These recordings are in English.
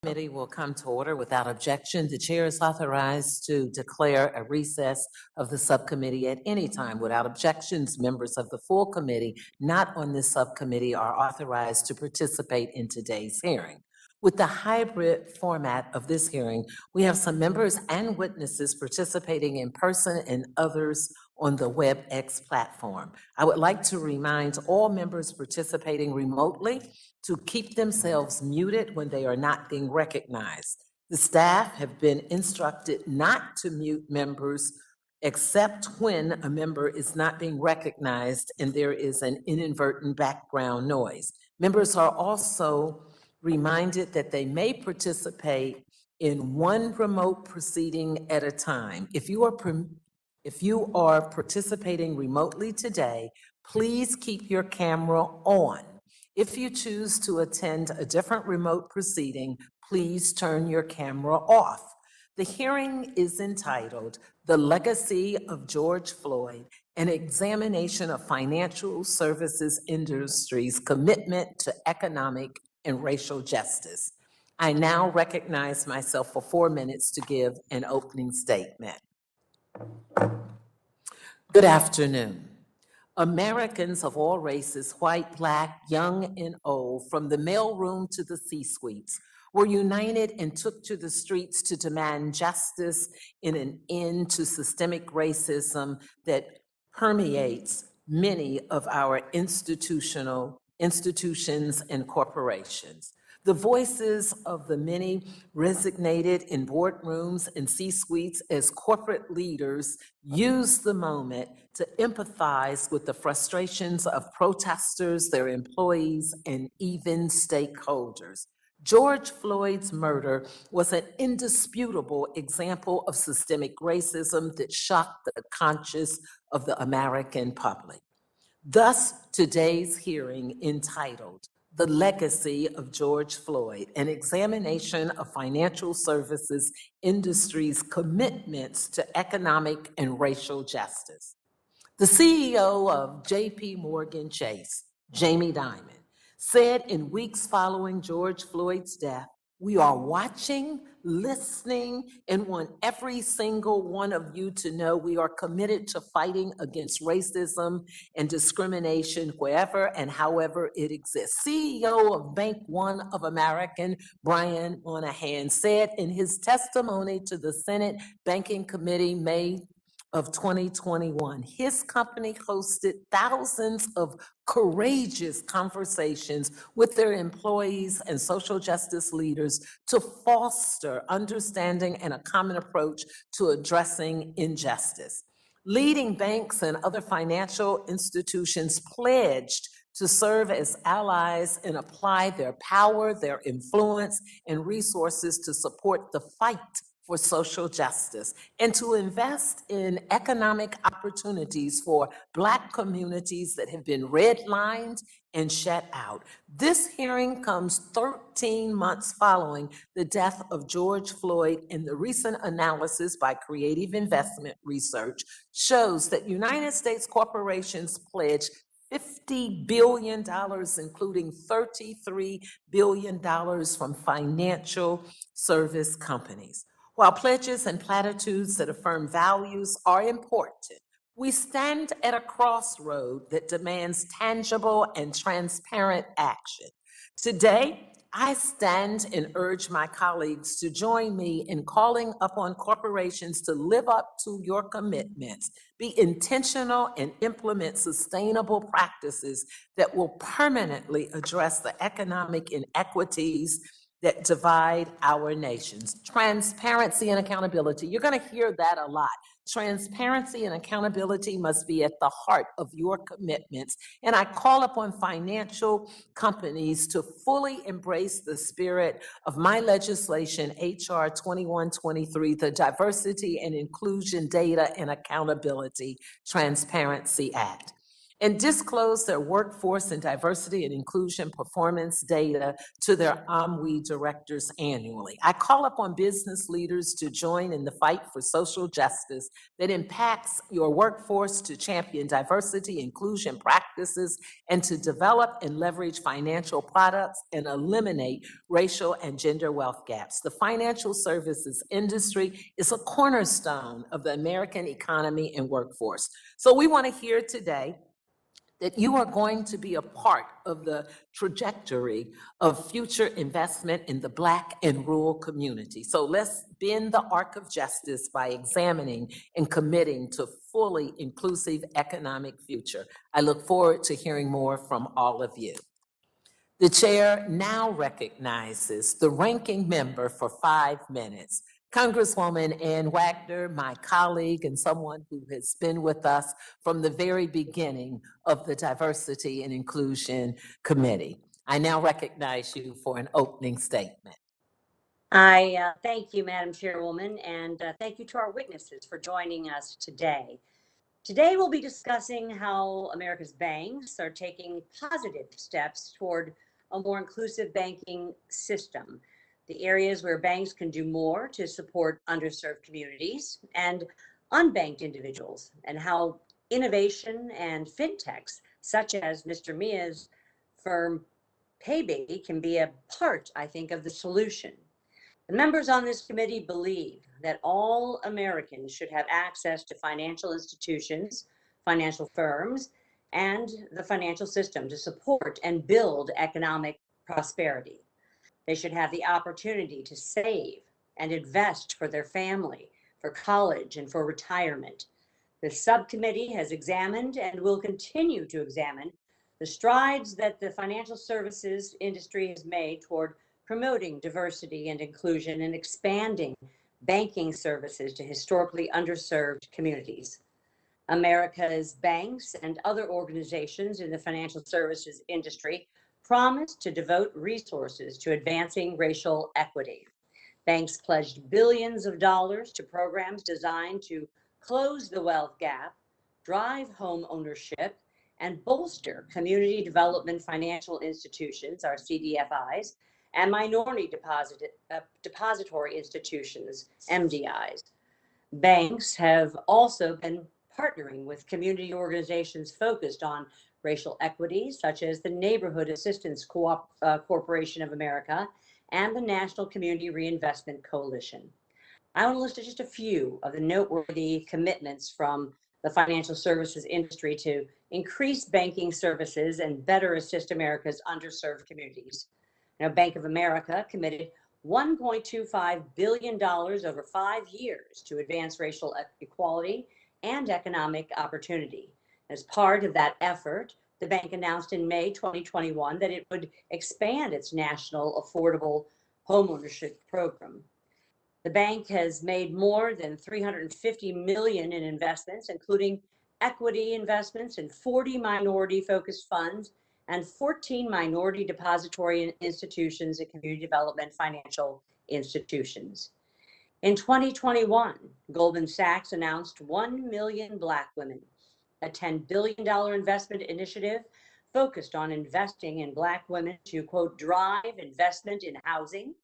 Committee will come to order without objection. The chair is authorized to declare a recess of the subcommittee at any time without objections. Members of the full committee not on this subcommittee are authorized to participate in today's hearing. With the hybrid format of this hearing, we have some members and witnesses participating in person and others on the WebEx platform. I would like to remind all members participating remotely to keep themselves muted when they are not being recognized. The staff have been instructed not to mute members except when a member is not being recognized and there is an inadvertent background noise. Members are also reminded that they may participate in one remote proceeding at a time. If you are participating remotely today, please keep your camera on. If you choose to attend a different remote proceeding, please turn your camera off. The hearing is entitled "The Legacy of George Floyd: An Examination of Financial Services Industry's Commitment to Economic and Racial Justice." I now recognize myself for 4 minutes to give an opening statement. Good afternoon. Americans of all races, white, black, young, and old, from the mailroom to the C-suites, were united and took to the streets to demand justice and an end to systemic racism that permeates many of our institutions and corporations. The voices of the many resonated in boardrooms and C-suites as corporate leaders used the moment to empathize with the frustrations of protesters, their employees, and even stakeholders. George Floyd's murder was an indisputable example of systemic racism that shocked the conscience of the American public. Thus, today's hearing, entitled "The Legacy of George Floyd: An Examination of Financial Services Industry's Commitments to Economic and Racial Justice." The CEO of J.P. Morgan Chase, Jamie Dimon, said in weeks following George Floyd's death, "We are watching, listening, and want every single one of you to know we are committed to fighting against racism and discrimination wherever and however it exists." CEO of Bank One of America, Brian Moynihan, said in his testimony to the Senate Banking Committee May of 2021, his company hosted thousands of courageous conversations with their employees and social justice leaders to foster understanding and a common approach to addressing injustice. Leading banks and other financial institutions pledged to serve as allies and apply their power, their influence, and resources to support the fight for social justice and to invest in economic opportunities for Black communities that have been redlined and shut out. This hearing comes 13 months following the death of George Floyd, and the recent analysis by Creative Investment Research shows that United States corporations pledged $50 billion, including $33 billion from financial service companies. While pledges and platitudes that affirm values are important, we stand at a crossroad that demands tangible and transparent action. Today, I stand and urge my colleagues to join me in calling upon corporations to live up to your commitments, be intentional, and implement sustainable practices that will permanently address the economic inequities that divide our nations. Transparency and accountability. You're going to hear that a lot. Transparency and accountability must be at the heart of your commitments. And I call upon financial companies to fully embrace the spirit of my legislation, HR 2123, the Diversity and Inclusion Data and Accountability Transparency Act. and disclose their workforce and diversity and inclusion performance data to their OMWE directors annually. I call upon business leaders to join in the fight for social justice that impacts your workforce, to champion diversity, inclusion practices, and to develop and leverage financial products and eliminate racial and gender wealth gaps. The financial services industry is a cornerstone of the American economy and workforce. So we want to hear today that you are going to be a part of the trajectory of future investment in the Black and rural community. So let's bend the arc of justice by examining and committing to fully inclusive economic future. I look forward to hearing more from all of you. The chair now recognizes the ranking member for 5 minutes. Congresswoman Ann Wagner, my colleague and someone who has been with us from the very beginning of the Diversity and Inclusion Committee. I now recognize you for an opening statement. I thank you, Madam Chairwoman, and thank you to our witnesses for joining us today. Today, we'll be discussing how America's banks are taking positive steps toward a more inclusive banking system, the areas where banks can do more to support underserved communities and unbanked individuals, and how innovation and fintechs, such as Mr. Mia's firm PayBaby, can be a part, I think, of the solution. The members on this committee believe that all Americans should have access to financial institutions, financial firms, and the financial system to support and build economic prosperity. They should have the opportunity to save and invest for their family, for college, and for retirement. The subcommittee has examined and will continue to examine the strides that the financial services industry has made toward promoting diversity and inclusion and expanding banking services to historically underserved communities. America's banks and other organizations in the financial services industry promised to devote resources to advancing racial equity. Banks pledged billions of dollars to programs designed to close the wealth gap, drive home ownership, and bolster community development financial institutions, our CDFIs, and minority depository institutions, MDIs. Banks have also been partnering with community organizations focused on racial equity, such as the Neighborhood Assistance Corporation of America and the National Community Reinvestment Coalition. I want to list just a few of the noteworthy commitments from the financial services industry to increase banking services and better assist America's underserved communities. Now, Bank of America committed $1.25 billion over 5 years to advance racial equality and economic opportunity. As part of that effort, the bank announced in May 2021 that it would expand its national affordable homeownership program. The bank has made more than $350 million in investments, including equity investments in 40 minority-focused funds and 14 minority depository institutions and community development financial institutions. In 2021, Goldman Sachs announced 1 million Black women, a $10 billion investment initiative focused on investing in Black women to, quote, drive investment in housing,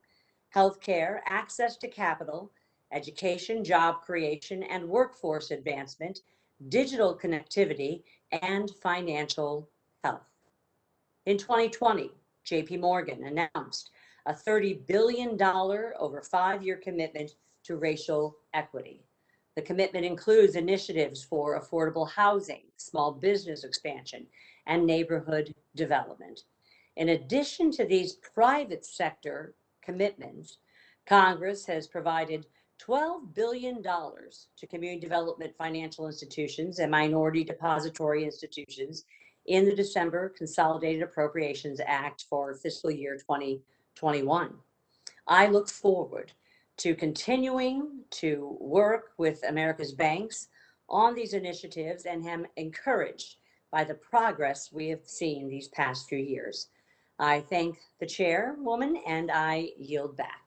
healthcare, access to capital, education, job creation, and workforce advancement, digital connectivity, and financial health. In 2020, JP Morgan announced a $30 billion over 5-year commitment to racial equity. The commitment includes initiatives for affordable housing, small business expansion, and neighborhood development. In addition to these private sector commitments, Congress has provided $12 billion to community development financial institutions and minority depository institutions in the December Consolidated Appropriations Act for fiscal year 2021. I look forward to continuing to work with America's banks on these initiatives and am encouraged by the progress we have seen these past few years. I thank the chairwoman and I yield back.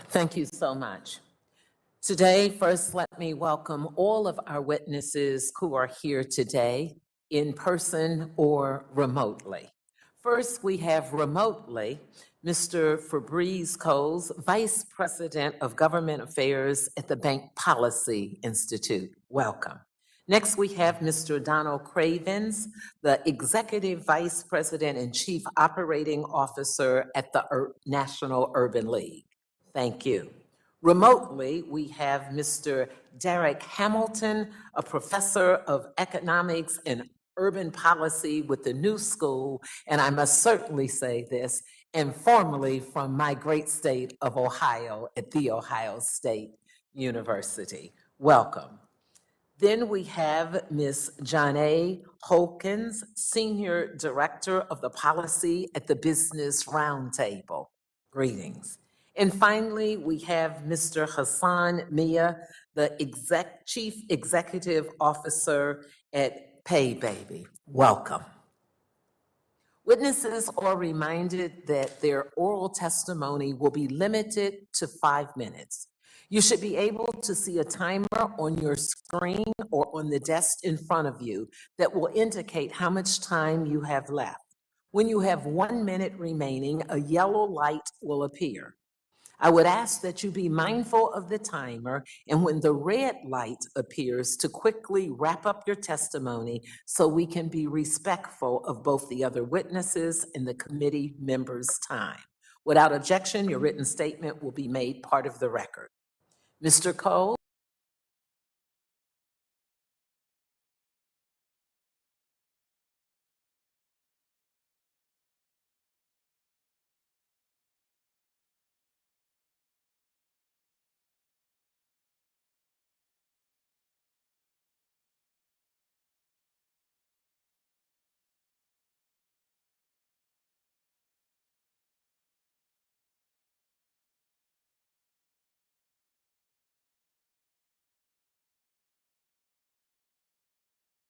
Thank you so much. Today, first, let me welcome all of our witnesses who are here today, in person or remotely. First, we have remotely Mr. Fabrice Coles, Vice President of Government Affairs at the Bank Policy Institute. Welcome. Next, we have Mr. Donald Cravens, the Executive Vice President and Chief Operating Officer at the National Urban League. Thank you. Remotely, we have Mr. Derek Hamilton, a professor of economics and urban policy with the New School, and I must certainly say this, and formerly from my great state of Ohio at The Ohio State University. Welcome. Then we have Ms. Janae Holkins, Senior Director of the Policy at the Business Roundtable. Greetings. And finally, we have Mr. Hassan Mia, the Chief Executive Officer at Pay Baby. Welcome. Witnesses are reminded that their oral testimony will be limited to 5 minutes. You should be able to see a timer on your screen or on the desk in front of you that will indicate how much time you have left. When you have 1 minute remaining, a yellow light will appear. I would ask that you be mindful of the timer, and when the red light appears, to quickly wrap up your testimony so we can be respectful of both the other witnesses and the committee members' time. Without objection, your written statement will be made part of the record. Mr. Cole?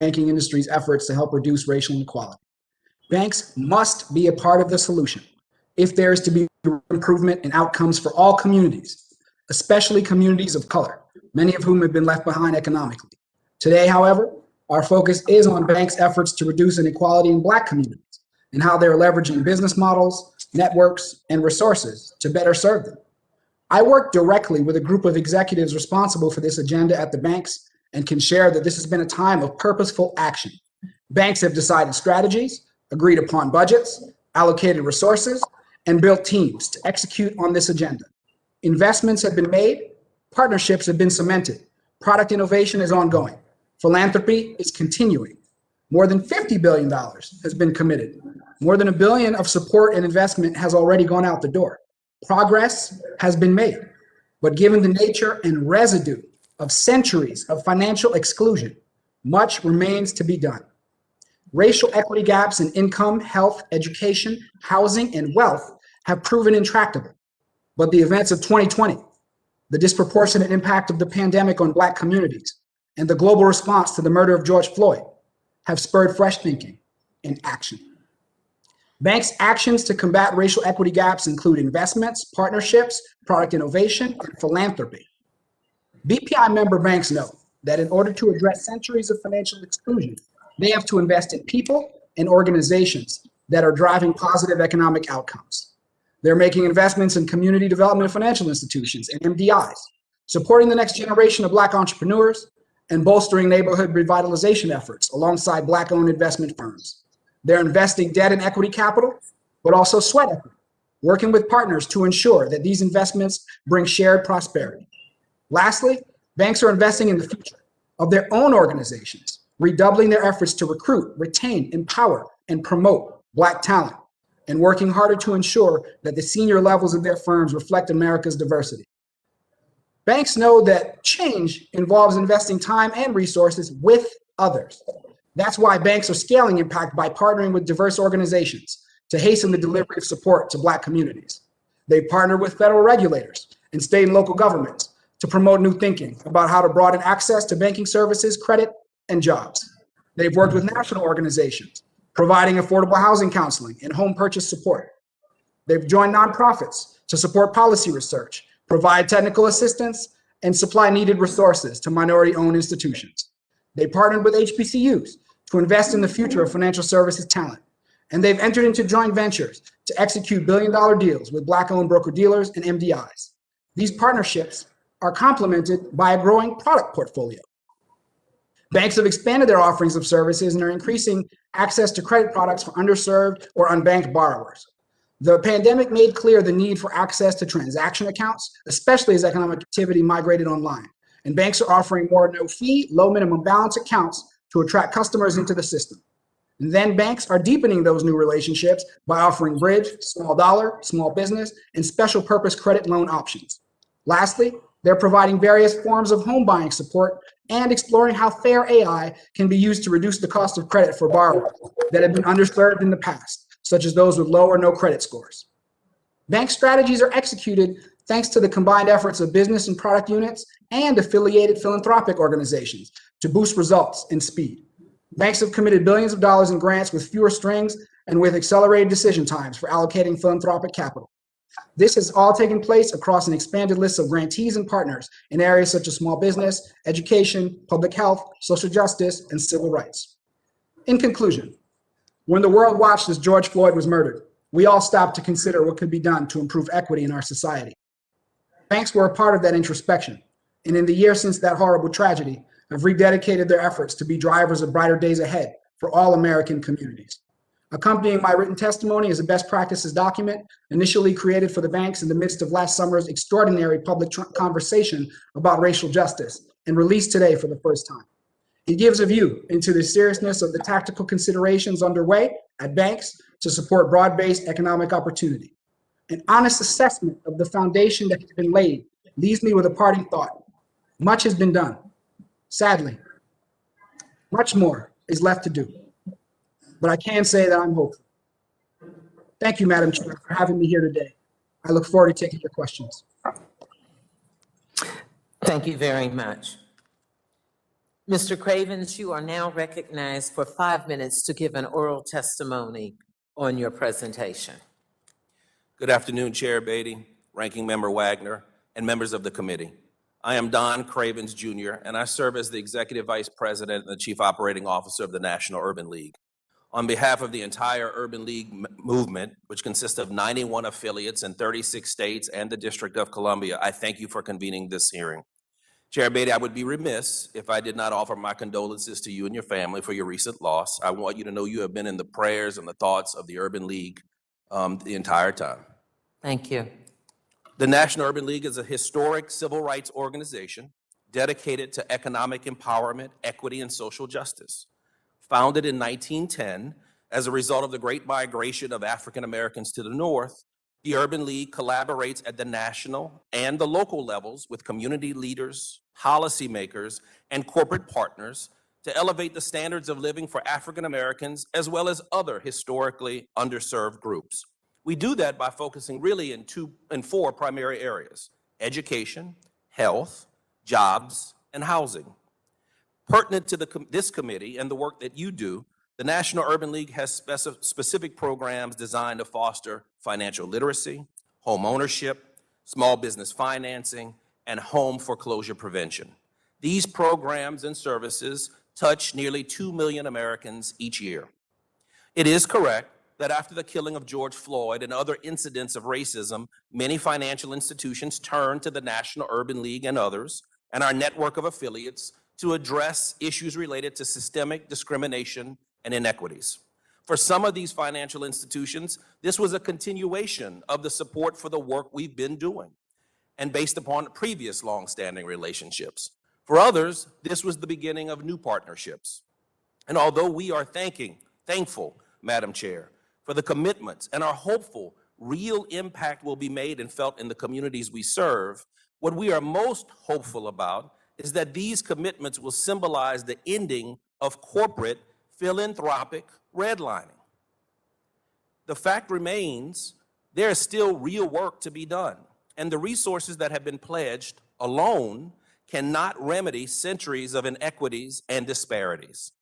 Banking industry's efforts to help reduce racial inequality. Banks must be a part of the solution if there is to be improvement in outcomes for all communities, especially communities of color, many of whom have been left behind economically. Today, however, our focus is on banks' efforts to reduce inequality in Black communities and how they're leveraging business models, networks, and resources to better serve them. I work directly with a group of executives responsible for this agenda at the banks and can share that this has been a time of purposeful action. Banks have decided strategies, agreed upon budgets, allocated resources, and built teams to execute on this agenda. Investments have been made, partnerships have been cemented, product innovation is ongoing, philanthropy is continuing. More than $50 billion has been committed. More than $1 billion of support and investment has already gone out the door. Progress has been made, but given the nature and residue of centuries of financial exclusion, much remains to be done. Racial equity gaps in income, health, education, housing, and wealth have proven intractable. But the events of 2020, the disproportionate impact of the pandemic on Black communities, and the global response to the murder of George Floyd have spurred fresh thinking and action. Banks' actions to combat racial equity gaps include investments, partnerships, product innovation, and philanthropy. BPI member banks know that in order to address centuries of financial exclusion, they have to invest in people and organizations that are driving positive economic outcomes. They're making investments in community development financial institutions and MDIs, supporting the next generation of Black entrepreneurs, and bolstering neighborhood revitalization efforts alongside Black-owned investment firms. They're investing debt and equity capital, but also sweat equity, working with partners to ensure that these investments bring shared prosperity. Lastly, banks are investing in the future of their own organizations, redoubling their efforts to recruit, retain, empower, and promote Black talent, and working harder to ensure that the senior levels of their firms reflect America's diversity. Banks know that change involves investing time and resources with others. That's why banks are scaling impact by partnering with diverse organizations to hasten the delivery of support to Black communities. They partner with federal regulators and state and local governments to promote new thinking about how to broaden access to banking services, credit, and jobs. They've worked with national organizations, providing affordable housing counseling and home purchase support. They've joined nonprofits to support policy research, provide technical assistance, and supply needed resources to minority-owned institutions. They partnered with HBCUs to invest in the future of financial services talent, and they've entered into joint ventures to execute billion-dollar deals with Black-owned broker-dealers and MDIs. These partnerships are complemented by a growing product portfolio. Banks have expanded their offerings of services and are increasing access to credit products for underserved or unbanked borrowers. The pandemic made clear the need for access to transaction accounts, especially as economic activity migrated online. And banks are offering more no-fee, low minimum balance accounts to attract customers into the system. And then banks are deepening those new relationships by offering bridge, small dollar, small business, and special purpose credit loan options. Lastly, they're providing various forms of home buying support and exploring how fair AI can be used to reduce the cost of credit for borrowers that have been underserved in the past, such as those with low or no credit scores. Bank strategies are executed thanks to the combined efforts of business and product units and affiliated philanthropic organizations to boost results and speed. Banks have committed billions of dollars in grants with fewer strings and with accelerated decision times for allocating philanthropic capital. This has all taken place across an expanded list of grantees and partners in areas such as small business, education, public health, social justice, and civil rights. In conclusion, when the world watched as George Floyd was murdered, we all stopped to consider what could be done to improve equity in our society. Banks were a part of that introspection, and in the years since that horrible tragedy, have rededicated their efforts to be drivers of brighter days ahead for all American communities. Accompanying my written testimony is a best practices document initially created for the banks in the midst of last summer's extraordinary public conversation about racial justice and released today for the first time. It gives a view into the seriousness of the tactical considerations underway at banks to support broad-based economic opportunity. An honest assessment of the foundation that has been laid leaves me with a parting thought. Much has been done. Sadly, much more is left to do. But I can say that I'm hopeful. Thank you, Madam Chair, for having me here today. I look forward to taking your questions. Thank you very much. Mr. Cravens, you are now recognized for 5 minutes to give an oral testimony on your presentation. Good afternoon, Chair Beatty, Ranking Member Wagner, and members of the committee. I am Don Cravens, Jr., and I serve as the Executive Vice President and the Chief Operating Officer of the National Urban League. On behalf of the entire Urban League movement, which consists of 91 affiliates in 36 states and the District of Columbia, I thank you for convening this hearing. Chair Beatty, I would be remiss if I did not offer my condolences to you and your family for your recent loss. I want you to know you have been in the prayers and the thoughts of the Urban League the entire time. Thank you. The National Urban League is a historic civil rights organization dedicated to economic empowerment, equity, and social justice. Founded in 1910 as a result of the great migration of African Americans to the North, the Urban League collaborates at the national and the local levels with community leaders, policymakers, and corporate partners to elevate the standards of living for African Americans as well as other historically underserved groups. We do that by focusing really in four primary areas: education, health, jobs, and housing. Pertinent to this committee and the work that you do, the National Urban League has specific programs designed to foster financial literacy, home ownership, small business financing, and home foreclosure prevention. These programs and services touch nearly 2 million Americans each year. It is correct that after the killing of George Floyd and other incidents of racism, many financial institutions turned to the National Urban League and others, and our network of affiliates, to address issues related to systemic discrimination and inequities. For some of these financial institutions, this was a continuation of the support for the work we've been doing and based upon previous longstanding relationships. For others, this was the beginning of new partnerships. And although we are thankful, Madam Chair, for the commitments and are hopeful real impact will be made and felt in the communities we serve, what we are most hopeful about is that these commitments will symbolize the ending of corporate philanthropic redlining. The fact remains, there is still real work to be done, and the resources that have been pledged alone cannot remedy centuries of inequities and disparities.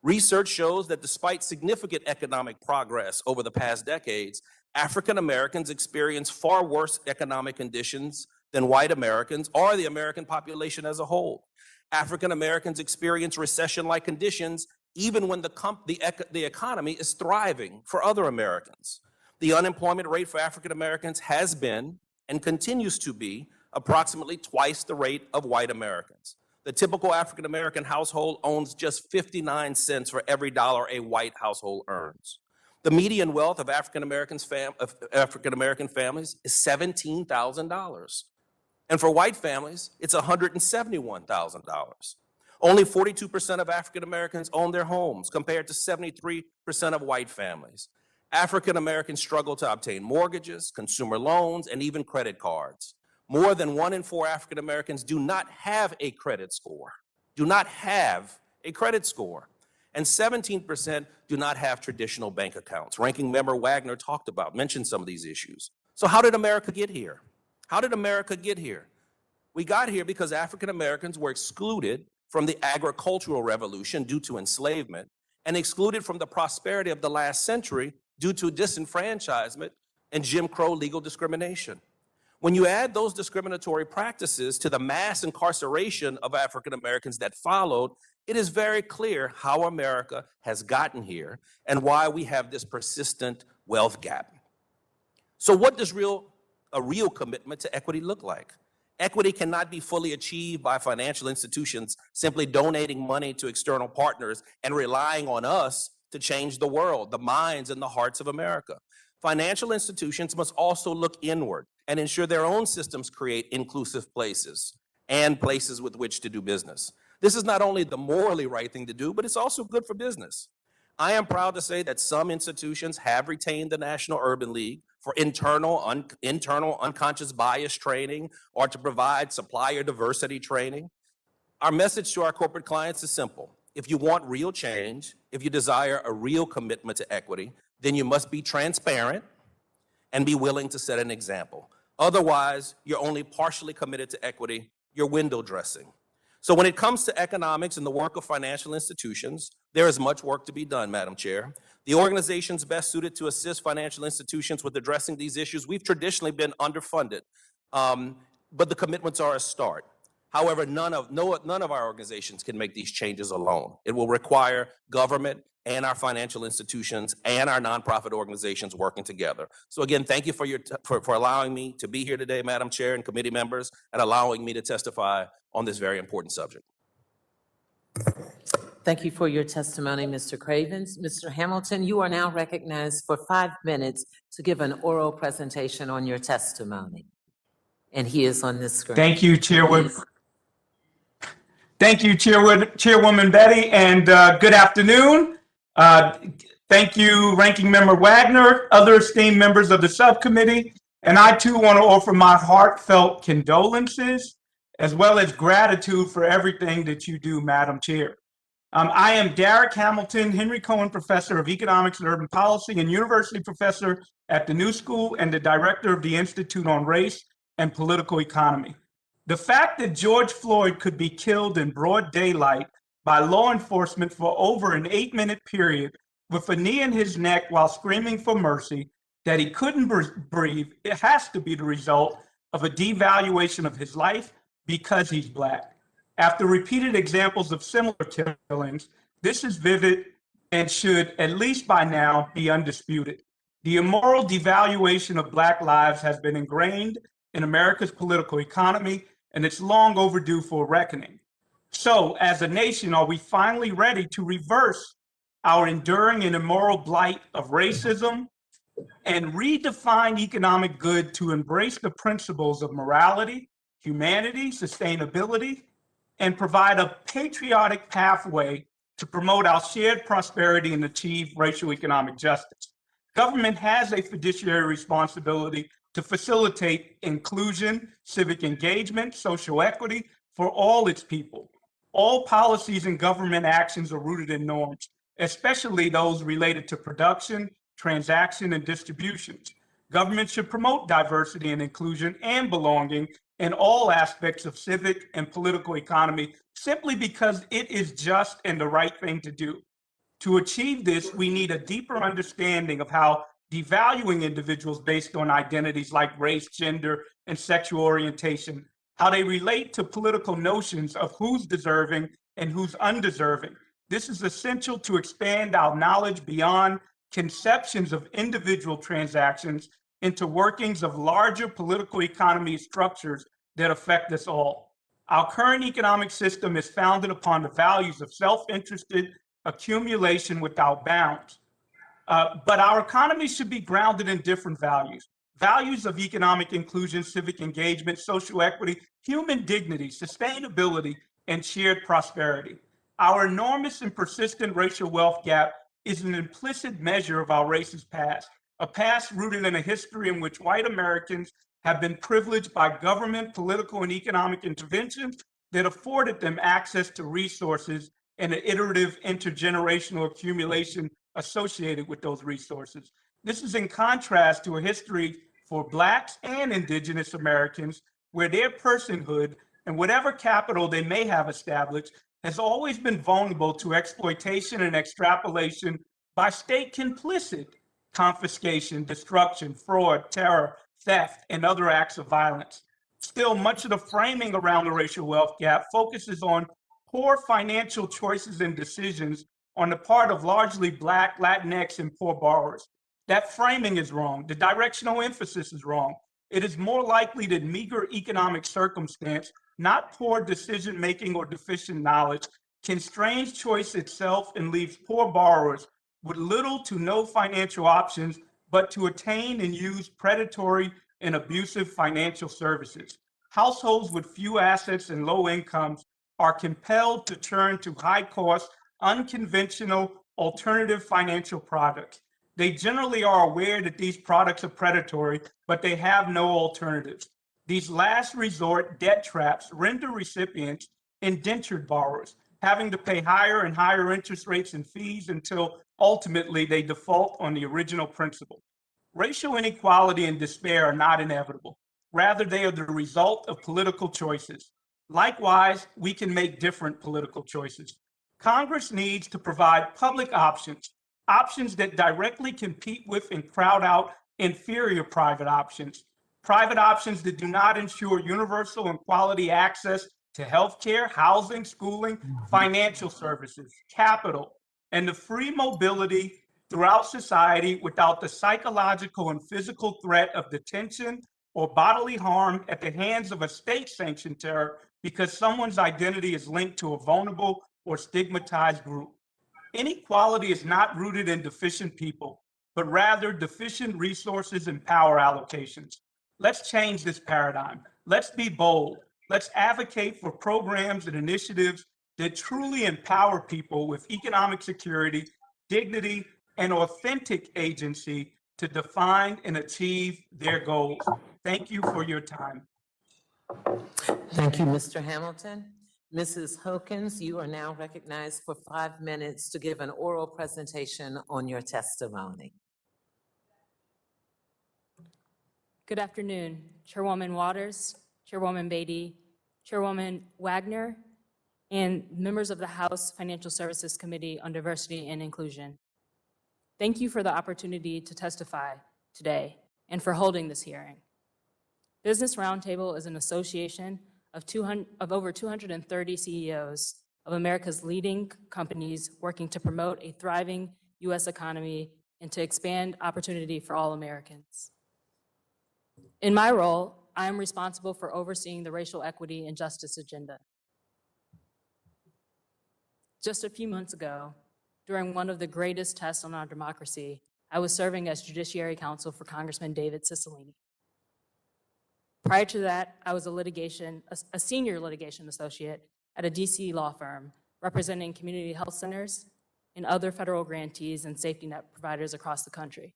Research shows that despite significant economic progress over the past decades, African Americans experience far worse economic conditions than white Americans or the American population as a whole. African Americans experience recession-like conditions even when the economy is thriving for other Americans. The unemployment rate for African Americans has been and continues to be approximately twice the rate of white Americans. The typical African American household owns just 59 cents for every dollar a white household earns. The median wealth of African American families is $17,000. And for white families, it's $171,000. Only 42% of African Americans own their homes, compared to 73% of white families. African Americans struggle to obtain mortgages, consumer loans, and even credit cards. More than 1 in 4 African Americans do not have a credit score, And 17% do not have traditional bank accounts. Ranking Member Wagner mentioned some of these issues. So how did America get here? We got here because African Americans were excluded from the agricultural revolution due to enslavement and excluded from the prosperity of the last century due to disenfranchisement and Jim Crow legal discrimination. When you add those discriminatory practices to the mass incarceration of African Americans that followed, it is very clear how America has gotten here and why we have this persistent wealth gap. So what does a real commitment to equity look like? Equity cannot be fully achieved by financial institutions simply donating money to external partners and relying on us to change the world, the minds and the hearts of America. Financial institutions must also look inward and ensure their own systems create inclusive places and places with which to do business. This is not only the morally right thing to do, but it's also good for business. I am proud to say that some institutions have retained the National Urban League for internal unconscious bias training or to provide supplier diversity training. Our message to our corporate clients is simple. If you want real change, if you desire a real commitment to equity, then you must be transparent and be willing to set an example. Otherwise, you're only partially committed to equity, you're window dressing. So when it comes to economics and the work of financial institutions, there is much work to be done, Madam Chair. The organizations best suited to assist financial institutions with addressing these issues, we've traditionally been underfunded, but the commitments are a start. However, none of our organizations can make these changes alone. It will require government and our financial institutions and our nonprofit organizations working together. So again, thank you for allowing me to be here today, Madam Chair and committee members, and allowing me to testify on this very important subject. Thank you for your testimony, Mr. Cravens. Mr. Hamilton, you are now recognized for 5 minutes to give an oral presentation on your testimony. And he is on the screen. Thank you, Chairwoman. Thank you, Chairwoman Betty, and good afternoon. Thank you, Ranking Member Wagner, other esteemed members of the subcommittee, and I too want to offer my heartfelt condolences as well as gratitude for everything that you do, Madam Chair. I am Derek Hamilton, Henry Cohen Professor of Economics and Urban Policy and University Professor at the New School and the Director of the Institute on Race and Political Economy. The fact that George Floyd could be killed in broad daylight by law enforcement for over an 8-minute period with a knee in his neck while screaming for mercy, that he couldn't breathe, it has to be the result of a devaluation of his life because he's Black. After repeated examples of similar killings, this is vivid and should, at least by now, be undisputed. The immoral devaluation of Black lives has been ingrained in America's political economy, and it's long overdue for a reckoning. So, as a nation, are we finally ready to reverse our enduring and immoral blight of racism and redefine economic good to embrace the principles of morality, humanity, sustainability, and provide a patriotic pathway to promote our shared prosperity and achieve racial economic justice? Government has a fiduciary responsibility to facilitate inclusion, civic engagement, social equity for all its people. All policies and government actions are rooted in norms, especially those related to production, transaction, and distributions. Government should promote diversity and inclusion and belonging in all aspects of civic and political economy simply because it is just and the right thing to do. To achieve this, we need a deeper understanding of how devaluing individuals based on identities like race, gender, and sexual orientation, how they relate to political notions of who's deserving and who's undeserving. This is essential to expand our knowledge beyond conceptions of individual transactions into workings of larger political economy structures that affect us all. Our current economic system is founded upon the values of self-interested accumulation without bounds. But our economy should be grounded in different values. Values of economic inclusion, civic engagement, social equity, human dignity, sustainability, and shared prosperity. Our enormous and persistent racial wealth gap is an implicit measure of our race's past, a past rooted in a history in which white Americans have been privileged by government, political, and economic interventions that afforded them access to resources and an iterative intergenerational accumulation associated with those resources. This is in contrast to a history for Blacks and Indigenous Americans where their personhood and whatever capital they may have established has always been vulnerable to exploitation and extrapolation by state complicit confiscation, destruction, fraud, terror, theft, and other acts of violence. Still, much of the framing around the racial wealth gap focuses on poor financial choices and decisions on the part of largely Black, Latinx, and poor borrowers. That framing is wrong. The directional emphasis is wrong. It is more likely that meager economic circumstance, not poor decision-making or deficient knowledge, constrains choice itself and leaves poor borrowers with little to no financial options but to attain and use predatory and abusive financial services. Households with few assets and low incomes are compelled to turn to high-cost, unconventional, alternative financial products. They generally are aware that these products are predatory, but they have no alternatives. These last resort debt traps render recipients indentured borrowers, having to pay higher and higher interest rates and fees until ultimately they default on the original principal. Racial inequality and despair are not inevitable. Rather, they are the result of political choices. Likewise, we can make different political choices. Congress needs to provide public options, options that directly compete with and crowd out inferior private options that do not ensure universal and quality access to healthcare, housing, schooling, financial services, capital, and the free mobility throughout society without the psychological and physical threat of detention or bodily harm at the hands of a state-sanctioned terror because someone's identity is linked to a vulnerable or stigmatized group. Inequality is not rooted in deficient people, but rather deficient resources and power allocations. Let's change this paradigm. Let's be bold. Let's advocate for programs and initiatives that truly empower people with economic security, dignity, and authentic agency to define and achieve their goals. Thank you for your time. Thank you, Mr. Hamilton. Mrs. Hokins, you are now recognized for 5 minutes to give an oral presentation on your testimony. Good afternoon, Chairwoman Waters, Chairwoman Beatty, Chairwoman Wagner, and members of the House Financial Services Committee on Diversity and Inclusion. Thank you for the opportunity to testify today and for holding this hearing. Business Roundtable is an association of over 230 CEOs of America's leading companies working to promote a thriving U.S. economy and to expand opportunity for all Americans. In my role, I am responsible for overseeing the racial equity and justice agenda. Just a few months ago, during one of the greatest tests on our democracy, I was serving as Judiciary Counsel for Congressman David Cicilline. Prior to that, I was a senior litigation associate at a DC law firm representing community health centers and other federal grantees and safety net providers across the country.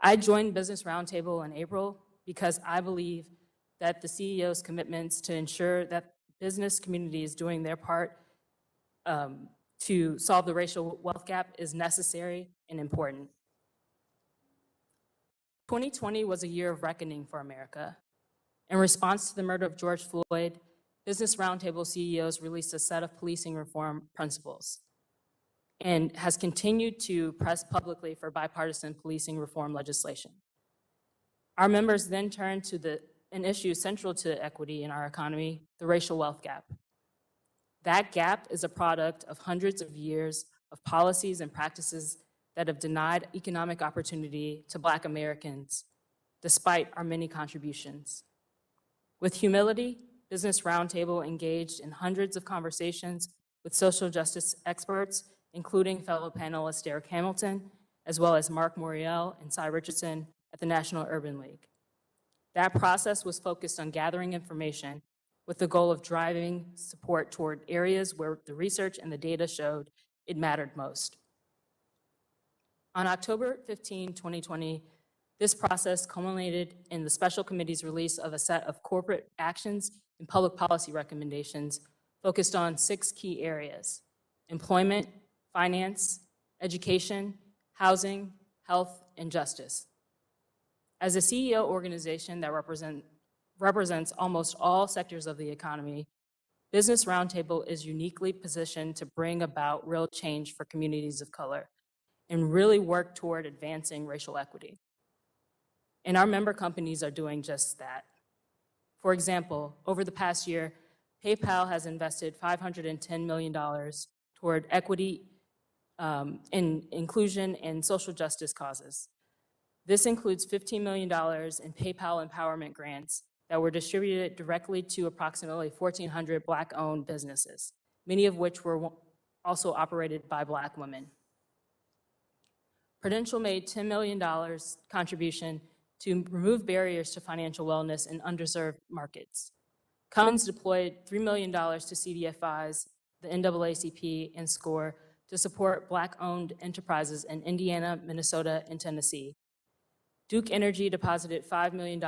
I joined Business Roundtable in April because I believe that the CEO's commitments to ensure that business community is doing their part to solve the racial wealth gap is necessary and important. 2020 was a year of reckoning for America. In response to the murder of George Floyd, Business Roundtable CEOs released a set of policing reform principles. and has continued to press publicly for bipartisan policing reform legislation. Our members then turned to an issue central to equity in our economy, the racial wealth gap. That gap is a product of hundreds of years of policies and practices that have denied economic opportunity to Black Americans, despite our many contributions. With humility, Business Roundtable engaged in hundreds of conversations with social justice experts, including fellow panelist Derek Hamilton, as well as Mark Morial and Cy Richardson at the National Urban League. That process was focused on gathering information with the goal of driving support toward areas where the research and the data showed it mattered most. On October 15, 2020, this process culminated in the special committee's release of a set of corporate actions and public policy recommendations focused on 6 key areas: employment, finance, education, housing, health, and justice. As a CEO organization that represents almost all sectors of the economy, Business Roundtable is uniquely positioned to bring about real change for communities of color and really work toward advancing racial equity. And our member companies are doing just that. For example, over the past year, PayPal has invested $510 million toward equity, in inclusion and social justice causes. This includes $15 million in PayPal empowerment grants that were distributed directly to approximately 1,400 Black-owned businesses, many of which were also operated by Black women. Prudential made $10 million contribution to remove barriers to financial wellness in underserved markets. Cummins deployed $3 million to CDFIs, the NAACP, and SCORE to support Black-owned enterprises in Indiana, Minnesota, and Tennessee. Duke Energy deposited $5 million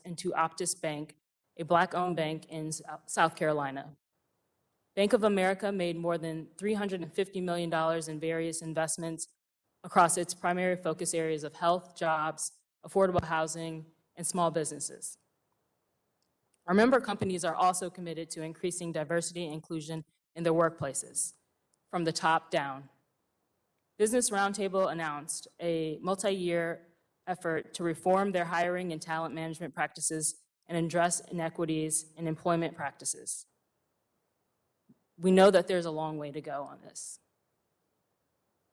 into Optus Bank, a Black-owned bank in South Carolina. Bank of America made more than $350 million in various investments across its primary focus areas of health, jobs, affordable housing, and small businesses. Our member companies are also committed to increasing diversity and inclusion in their workplaces, from the top down. Business Roundtable announced a multi-year effort to reform their hiring and talent management practices and address inequities in employment practices. We know that there's a long way to go on this.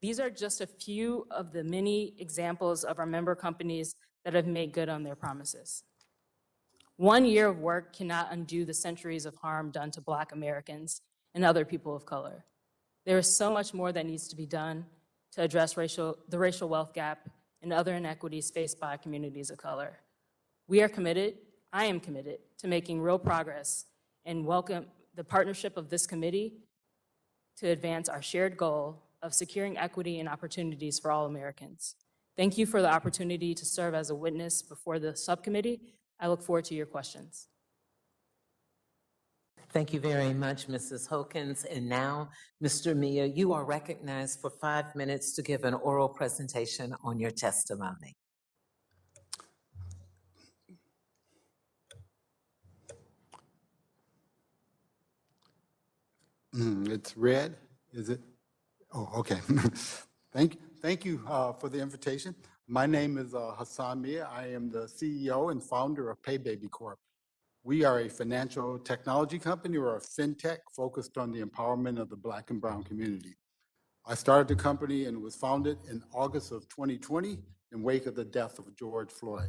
These are just a few of the many examples of our member companies that have made good on their promises. 1 year of work cannot undo the centuries of harm done to Black Americans and other people of color. There is so much more that needs to be done to address the racial wealth gap and other inequities faced by communities of color. We are committed, I am committed, to making real progress and welcome the partnership of this committee to advance our shared goal of securing equity and opportunities for all Americans. Thank you for the opportunity to serve as a witness before the subcommittee. I look forward to your questions. Thank you very much, Mrs. Hokins. And now, Mr. Mia, you are recognized for 5 minutes to give an oral presentation on your testimony. It's red, is it? Oh, okay. Thank you for the invitation. My name is Hassan Mia. I am the CEO and founder of PayBaby Corp. We are a financial technology company, or a fintech, focused on the empowerment of the Black and brown community. I started the company and was founded in August of 2020 in wake of the death of George Floyd.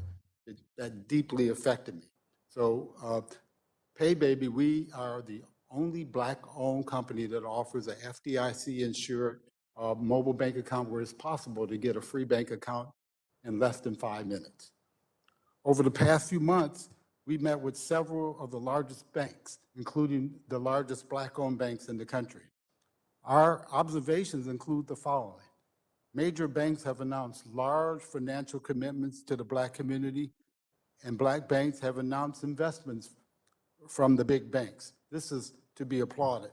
That deeply affected me. So PayBaby, we are the only Black-owned company that offers a FDIC-insured mobile bank account where it's possible to get a free bank account in less than 5 minutes. Over the past few months, we met with several of the largest banks, including the largest Black-owned banks in the country. Our observations include the following. Major banks have announced large financial commitments to the Black community, and Black banks have announced investments from the big banks. This is to be applauded.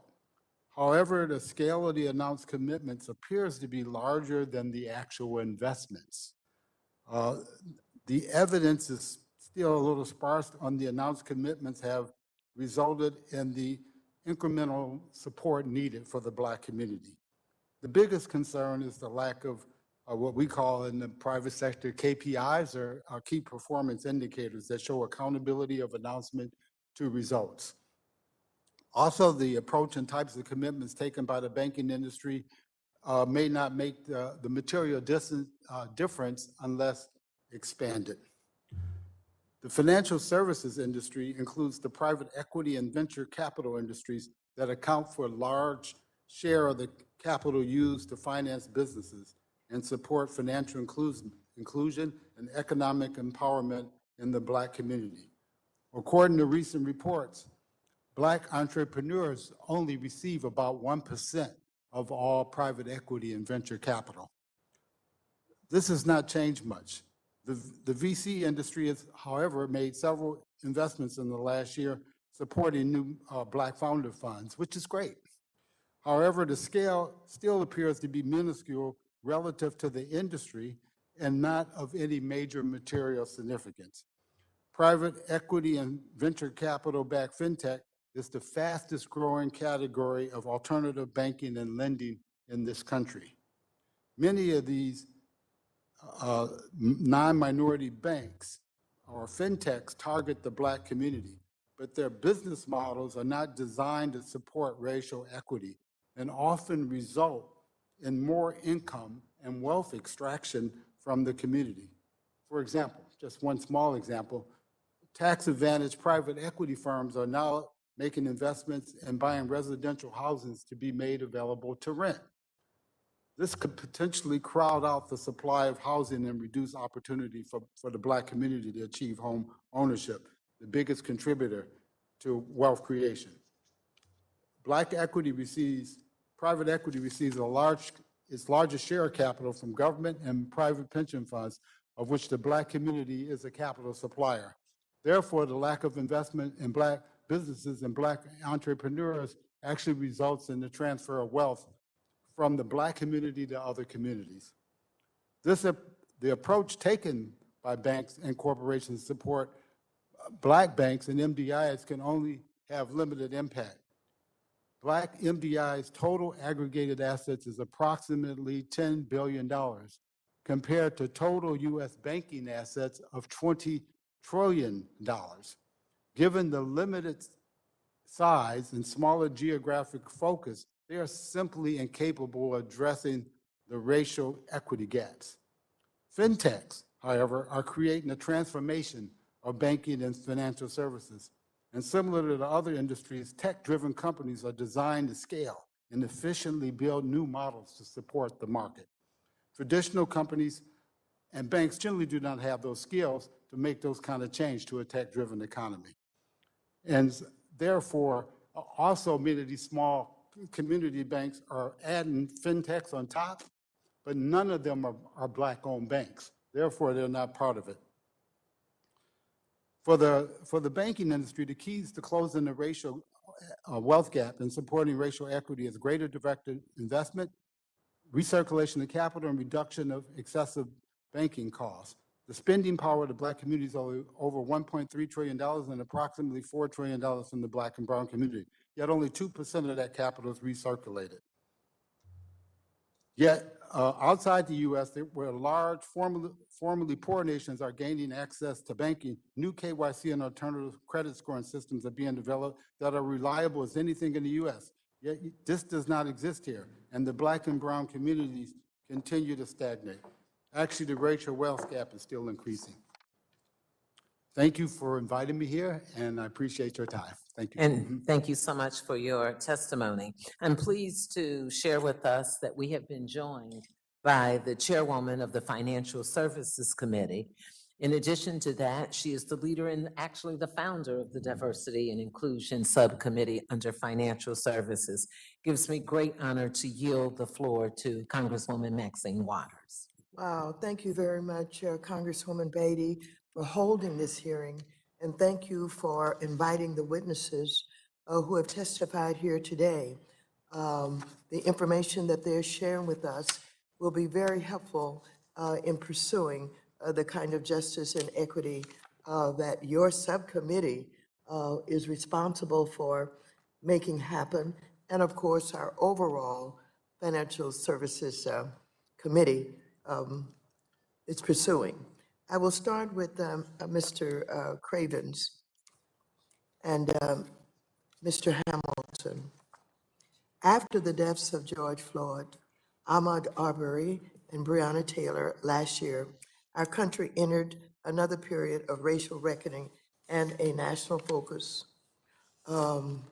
However, the scale of the announced commitments appears to be larger than the actual investments. The evidence is still a little sparse on the announced commitments have resulted in the incremental support needed for the Black community. The biggest concern is the lack of what we call in the private sector KPIs, or key performance indicators that show accountability of announcement to results. Also, the approach and types of commitments taken by the banking industry may not make the material difference unless expanded. The financial services industry includes the private equity and venture capital industries that account for a large share of the capital used to finance businesses and support financial inclusion and economic empowerment in the Black community. According to recent reports, Black entrepreneurs only receive about 1% of all private equity and venture capital. This has not changed much. The VC industry has, however, made several investments in the last year supporting new Black founder funds, which is great. However, the scale still appears to be minuscule relative to the industry and not of any major material significance. Private equity and venture capital-backed fintech is the fastest growing category of alternative banking and lending in this country. Many of these non-minority banks or fintechs target the Black community, but their business models are not designed to support racial equity and often result in more income and wealth extraction from the community. For example, just one small example, tax-advantaged private equity firms are now making investments and buying residential houses to be made available to rent. This could potentially crowd out the supply of housing and reduce opportunity for the Black community to achieve home ownership, the biggest contributor to wealth creation. Private equity receives its largest share of capital from government and private pension funds, of which the Black community is a capital supplier. Therefore, the lack of investment in Black businesses and Black entrepreneurs actually results in the transfer of wealth from the Black community to other communities. The approach taken by banks and corporations to support Black banks and MDIs can only have limited impact. Black MDI's total aggregated assets is approximately $10 billion compared to total U.S. banking assets of $20 trillion. Given the limited size and smaller geographic focus, they are simply incapable of addressing the racial equity gaps. Fintechs, however, are creating a transformation of banking and financial services. And similar to the other industries, tech-driven companies are designed to scale and efficiently build new models to support the market. Traditional companies and banks generally do not have those skills to make those kind of change to a tech-driven economy. And therefore, also many of these small community banks are adding fintechs on top, but none of them are Black-owned banks. Therefore, they're not part of it. For the banking industry, the keys to closing the racial wealth gap and supporting racial equity is greater direct investment, recirculation of capital, and reduction of excessive banking costs. The spending power of the Black community is over $1.3 trillion and approximately $4 trillion from the Black and brown community. Yet only 2% of that capital is recirculated. Yet outside the U.S., where large, formerly poor nations are gaining access to banking, new KYC and alternative credit scoring systems are being developed that are reliable as anything in the U.S. Yet this does not exist here, and the Black and brown communities continue to stagnate. Actually, the racial wealth gap is still increasing. Thank you for inviting me here, and I appreciate your time. Thank you. And thank you so much for your testimony. I'm pleased to share with us that we have been joined by the chairwoman of the Financial Services Committee. In addition to that, she is the leader and actually the founder of the Diversity and Inclusion Subcommittee under Financial Services. Gives me great honor to yield the floor to Congresswoman Maxine Waters. Wow, thank you very much, Congresswoman Beatty, for holding this hearing, and thank you for inviting the witnesses who have testified here today. The information that they're sharing with us will be very helpful in pursuing the kind of justice and equity that your subcommittee is responsible for making happen, and of course, our overall Financial Services Committee is pursuing. I will start with Mr. Cravens and Mr. Hamilton. After the deaths of George Floyd, Ahmaud Arbery, and Breonna Taylor last year, our country entered another period of racial reckoning and a national focus on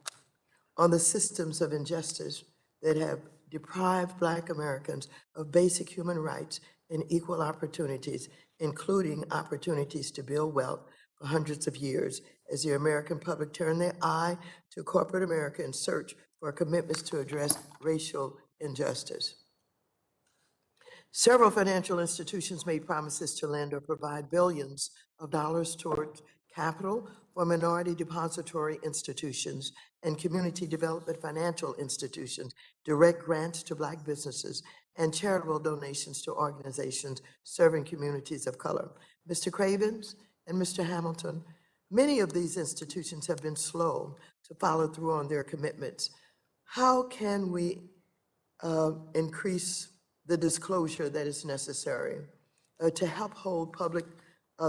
the systems of injustice that have deprived Black Americans of basic human rights and equal opportunities, including opportunities to build wealth for hundreds of years, as the American public turned their eye to corporate America in search for commitments to address racial injustice. Several financial institutions made promises to lend or provide billions of dollars toward capital for minority depository institutions and community development financial institutions, direct grants to Black businesses, and charitable donations to organizations serving communities of color. Mr. Cravens and Mr. Hamilton, many of these institutions have been slow to follow through on their commitments. How can we increase the disclosure that is necessary to help hold public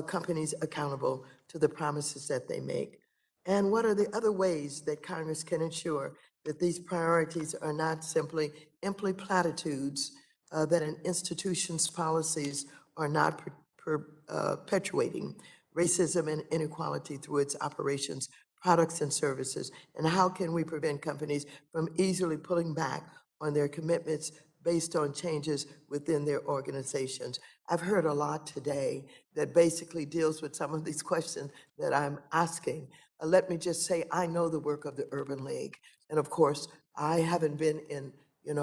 companies accountable to the promises that they make? And what are the other ways that Congress can ensure that these priorities are not simply empty platitudes, that an institution's policies are not perpetuating racism and inequality through its operations, products, and services? And how can we prevent companies from easily pulling back on their commitments based on changes within their organizations? I've heard a lot today that basically deals with some of these questions that I'm asking. Let me just say, I know the work of the Urban League. And of course, I haven't been in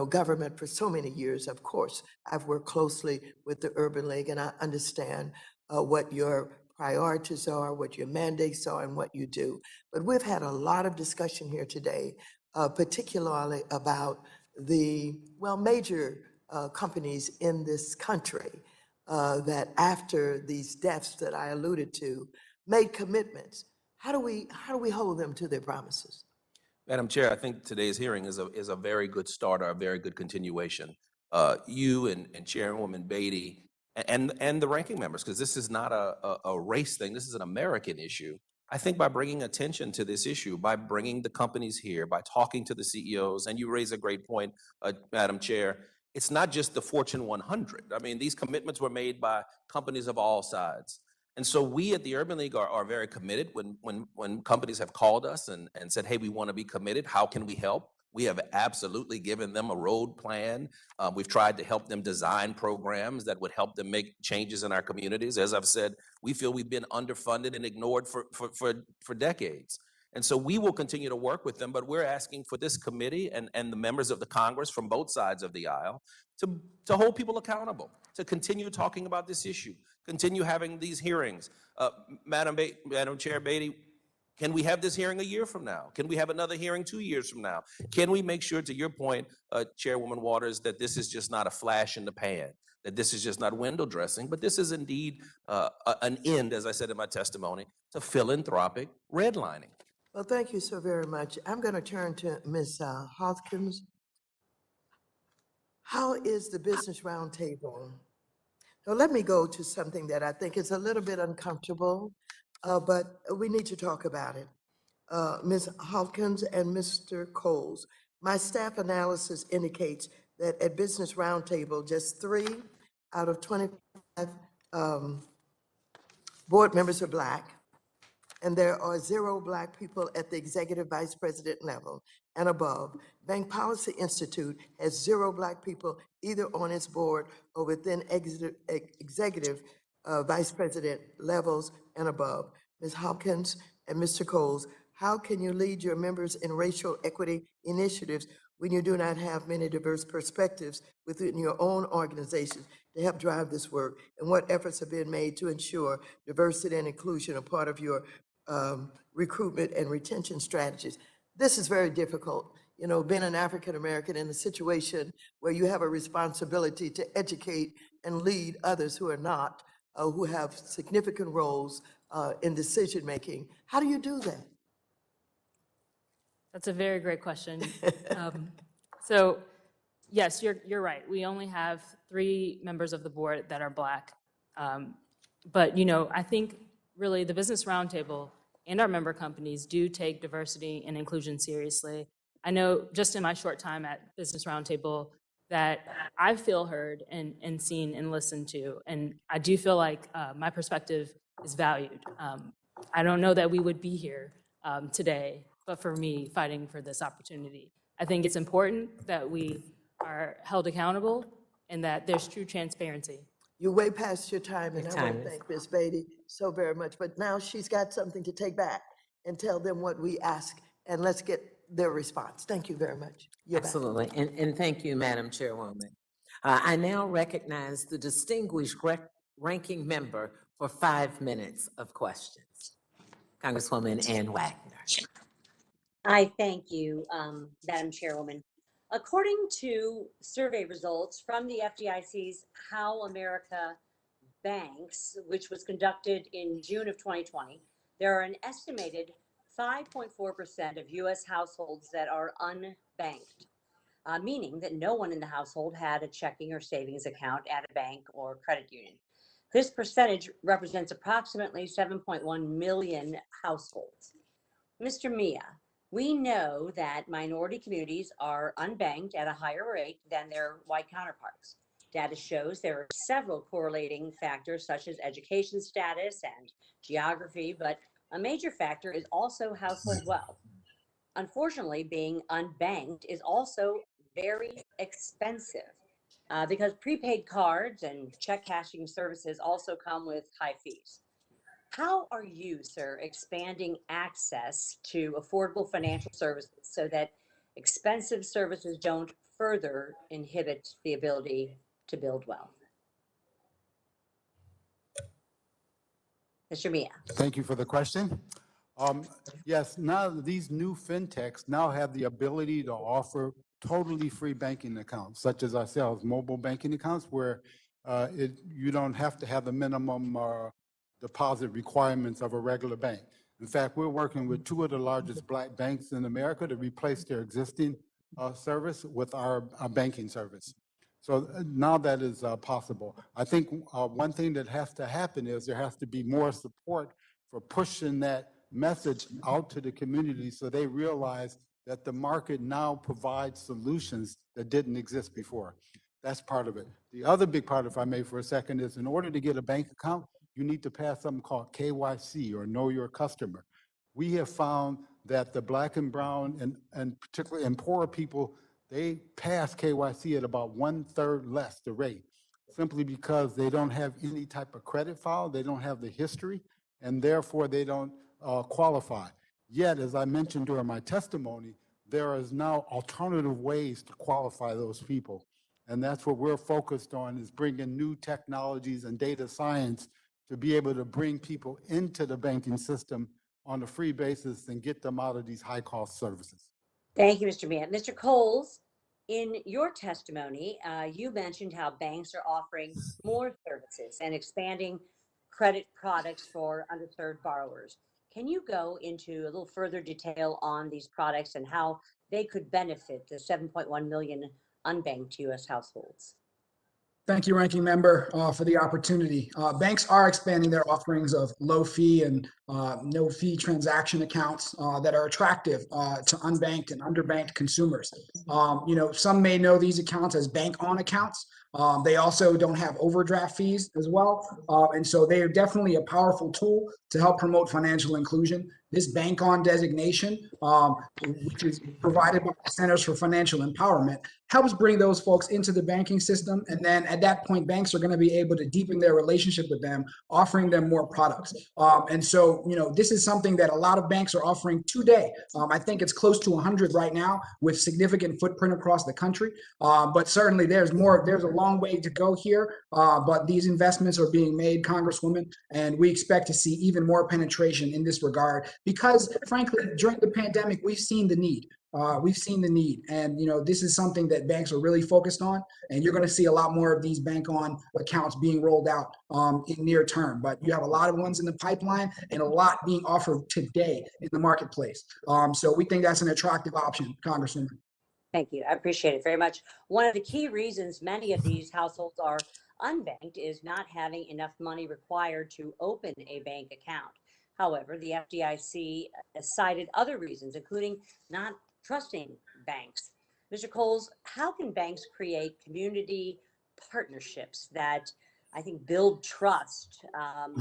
government for so many years. Of course, I've worked closely with the Urban League, and I understand what your priorities are, what your mandates are, and what you do. But we've had a lot of discussion here today, particularly about the, major companies in this country that after these deaths that I alluded to, made commitments. How do we hold them to their promises? Madam Chair, I think today's hearing is a very good start, or a very good continuation. You and Chairwoman Beatty and the ranking members, because this is not a race thing, this is an American issue. I think by bringing attention to this issue, by bringing the companies here, by talking to the CEOs, and you raise a great point, Madam Chair, it's not just the Fortune 100. I mean, these commitments were made by companies of all sides. And so we at the Urban League are very committed when companies have called us and said, hey, we want to be committed. How can we help? We have absolutely given them a road plan. We've tried to help them design programs that would help them make changes in our communities. As I've said, we feel we've been underfunded and ignored for decades. And so we will continue to work with them, but we're asking for this committee and the members of the Congress from both sides of the aisle to hold people accountable, to continue talking about this issue, continue having these hearings. Madam Chair Beatty, can we have this hearing a year from now? Can we have another hearing 2 years from now? Can we make sure, to your point, Chairwoman Waters, that this is just not a flash in the pan, that this is just not window dressing, but this is indeed an end, as I said in my testimony, to philanthropic redlining? Well, thank you so very much. I'm going to turn to Ms. Hawkins. How is the Business Roundtable? Now, let me go to something that I think is a little bit uncomfortable, but we need to talk about it. Ms. Hawkins and Mr. Coles, my staff analysis indicates that at Business Roundtable, just 3 out of 25 board members are Black, and there are 0 Black people at the executive vice president level and above. Bank Policy Institute has 0 Black people either on its board or within executive vice president levels and above. Ms. Hawkins and Mr. Coles, how can you lead your members in racial equity initiatives when you do not have many diverse perspectives within your own organization to help drive this work? And what efforts have been made to ensure diversity and inclusion are part of your recruitment and retention strategies? This is very difficult. You know, being an African American in a situation where you have a responsibility to educate and lead others who are not, who have significant roles in decision making. How do you do that? That's a very great question. So Yes, you're right. We only have 3 members of the board that are Black. But, I think really the Business Roundtable and our member companies do take diversity and inclusion seriously. I know just in my short time at Business Roundtable that I feel heard and seen and listened to. And I do feel like my perspective is valued. I don't know that we would be here today, but for me, fighting for this opportunity. I think it's important that we are held accountable and that there's true transparency. You're way past your time, and Your I want time to is- thank Ms. Beatty so very much. But now she's got something to take back and tell them what we ask, and let's get their response. Thank you very much. You're back. Absolutely, and thank you, Madam Chairwoman. I now recognize the distinguished ranking member for 5 minutes of questions. Congresswoman Ann Wagner. I thank you, Madam Chairwoman. According to survey results from the FDIC's How America Banks, which was conducted in June of 2020, there are an estimated 5.4% of U.S. households that are unbanked, meaning that no one in the household had a checking or savings account at a bank or credit union. This percentage represents approximately 7.1 million households. Mr. Mia, we know that minority communities are unbanked at a higher rate than their white counterparts. Data shows there are several correlating factors such as education status and geography, but a major factor is also household wealth. Unfortunately, being unbanked is also very expensive because prepaid cards and check cashing services also come with high fees. How are you, sir, expanding access to affordable financial services so that expensive services don't further inhibit the ability to build wealth? Mr. Mia. Thank you for the question. Yes, now these new fintechs now have the ability to offer totally free banking accounts, such as ourselves, mobile banking accounts, where you don't have to have the minimum deposit requirements of a regular bank. In fact, we're working with 2 of the largest Black banks in America to replace their existing service with our banking service. So now that is possible. I think one thing that has to happen is there has to be more support for pushing that message out to the community so they realize that the market now provides solutions that didn't exist before. That's part of it. The other big part, if I may for a second, is in order to get a bank account, you need to pass something called KYC, or Know Your Customer. We have found that the Black and brown and particularly and poorer people, they pass KYC at about 1/3 less the rate, simply because they don't have any type of credit file, they don't have the history, and therefore they don't qualify. Yet, as I mentioned during my testimony, there is now alternative ways to qualify those people. And that's what we're focused on, is bringing new technologies and data science to be able to bring people into the banking system on a free basis and get them out of these high-cost services. Thank you, Mr. Mia. Mr. Coles, in your testimony, you mentioned how banks are offering more services and expanding credit products for underserved borrowers. Can you go into a little further detail on these products and how they could benefit the 7.1 million unbanked U.S. households? Thank you, Ranking Member, for the opportunity. Banks are expanding their offerings of low fee and no fee transaction accounts that are attractive to unbanked and underbanked consumers. Some may know these accounts as bank on accounts. They also don't have overdraft fees as well. And so they are definitely a powerful tool to help promote financial inclusion. This bank on designation, which is provided by the Centers for Financial Empowerment, helps bring those folks into the banking system. And then at that point, banks are going to be able to deepen their relationship with them, offering them more products. And so, this is something that a lot of banks are offering today. I think it's close to 100 right now with significant footprint across the country. But certainly there's a long way to go here. But these investments are being made, Congresswoman, and we expect to see even more penetration in this regard because, frankly, during the pandemic, we've seen the need. And, this is something that banks are really focused on. And you're going to see a lot more of these bank on accounts being rolled out in near term. But you have a lot of ones in the pipeline and a lot being offered today in the marketplace. So we think that's an attractive option, Congresswoman. Thank you. I appreciate it very much. One of the key reasons many of these households are unbanked is not having enough money required to open a bank account. However, the FDIC has cited other reasons, including not trusting banks. Mr. Coles, how can banks create community partnerships that I think build trust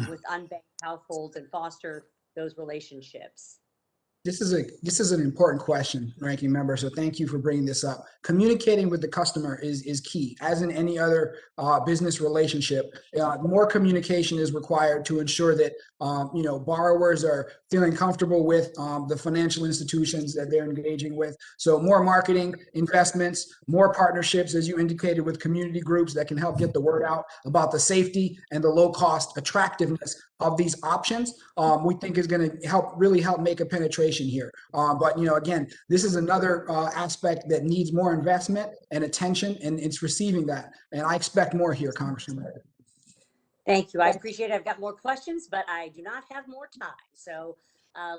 with unbanked households and foster those relationships? This is an important question, Ranking Member. So thank you for bringing this up. Communicating with the customer is key. As in any other business relationship, more communication is required to ensure that borrowers are feeling comfortable with the financial institutions that they're engaging with. So more marketing investments, more partnerships, as you indicated, with community groups that can help get the word out about the safety and the low cost attractiveness of these options, we think is going to really help make a penetration here. But again, this is another aspect that needs more investment and attention, and it's receiving that. And I expect more here, Congressman. Thank you. I appreciate it. I've got more questions, but I do not have more time. So,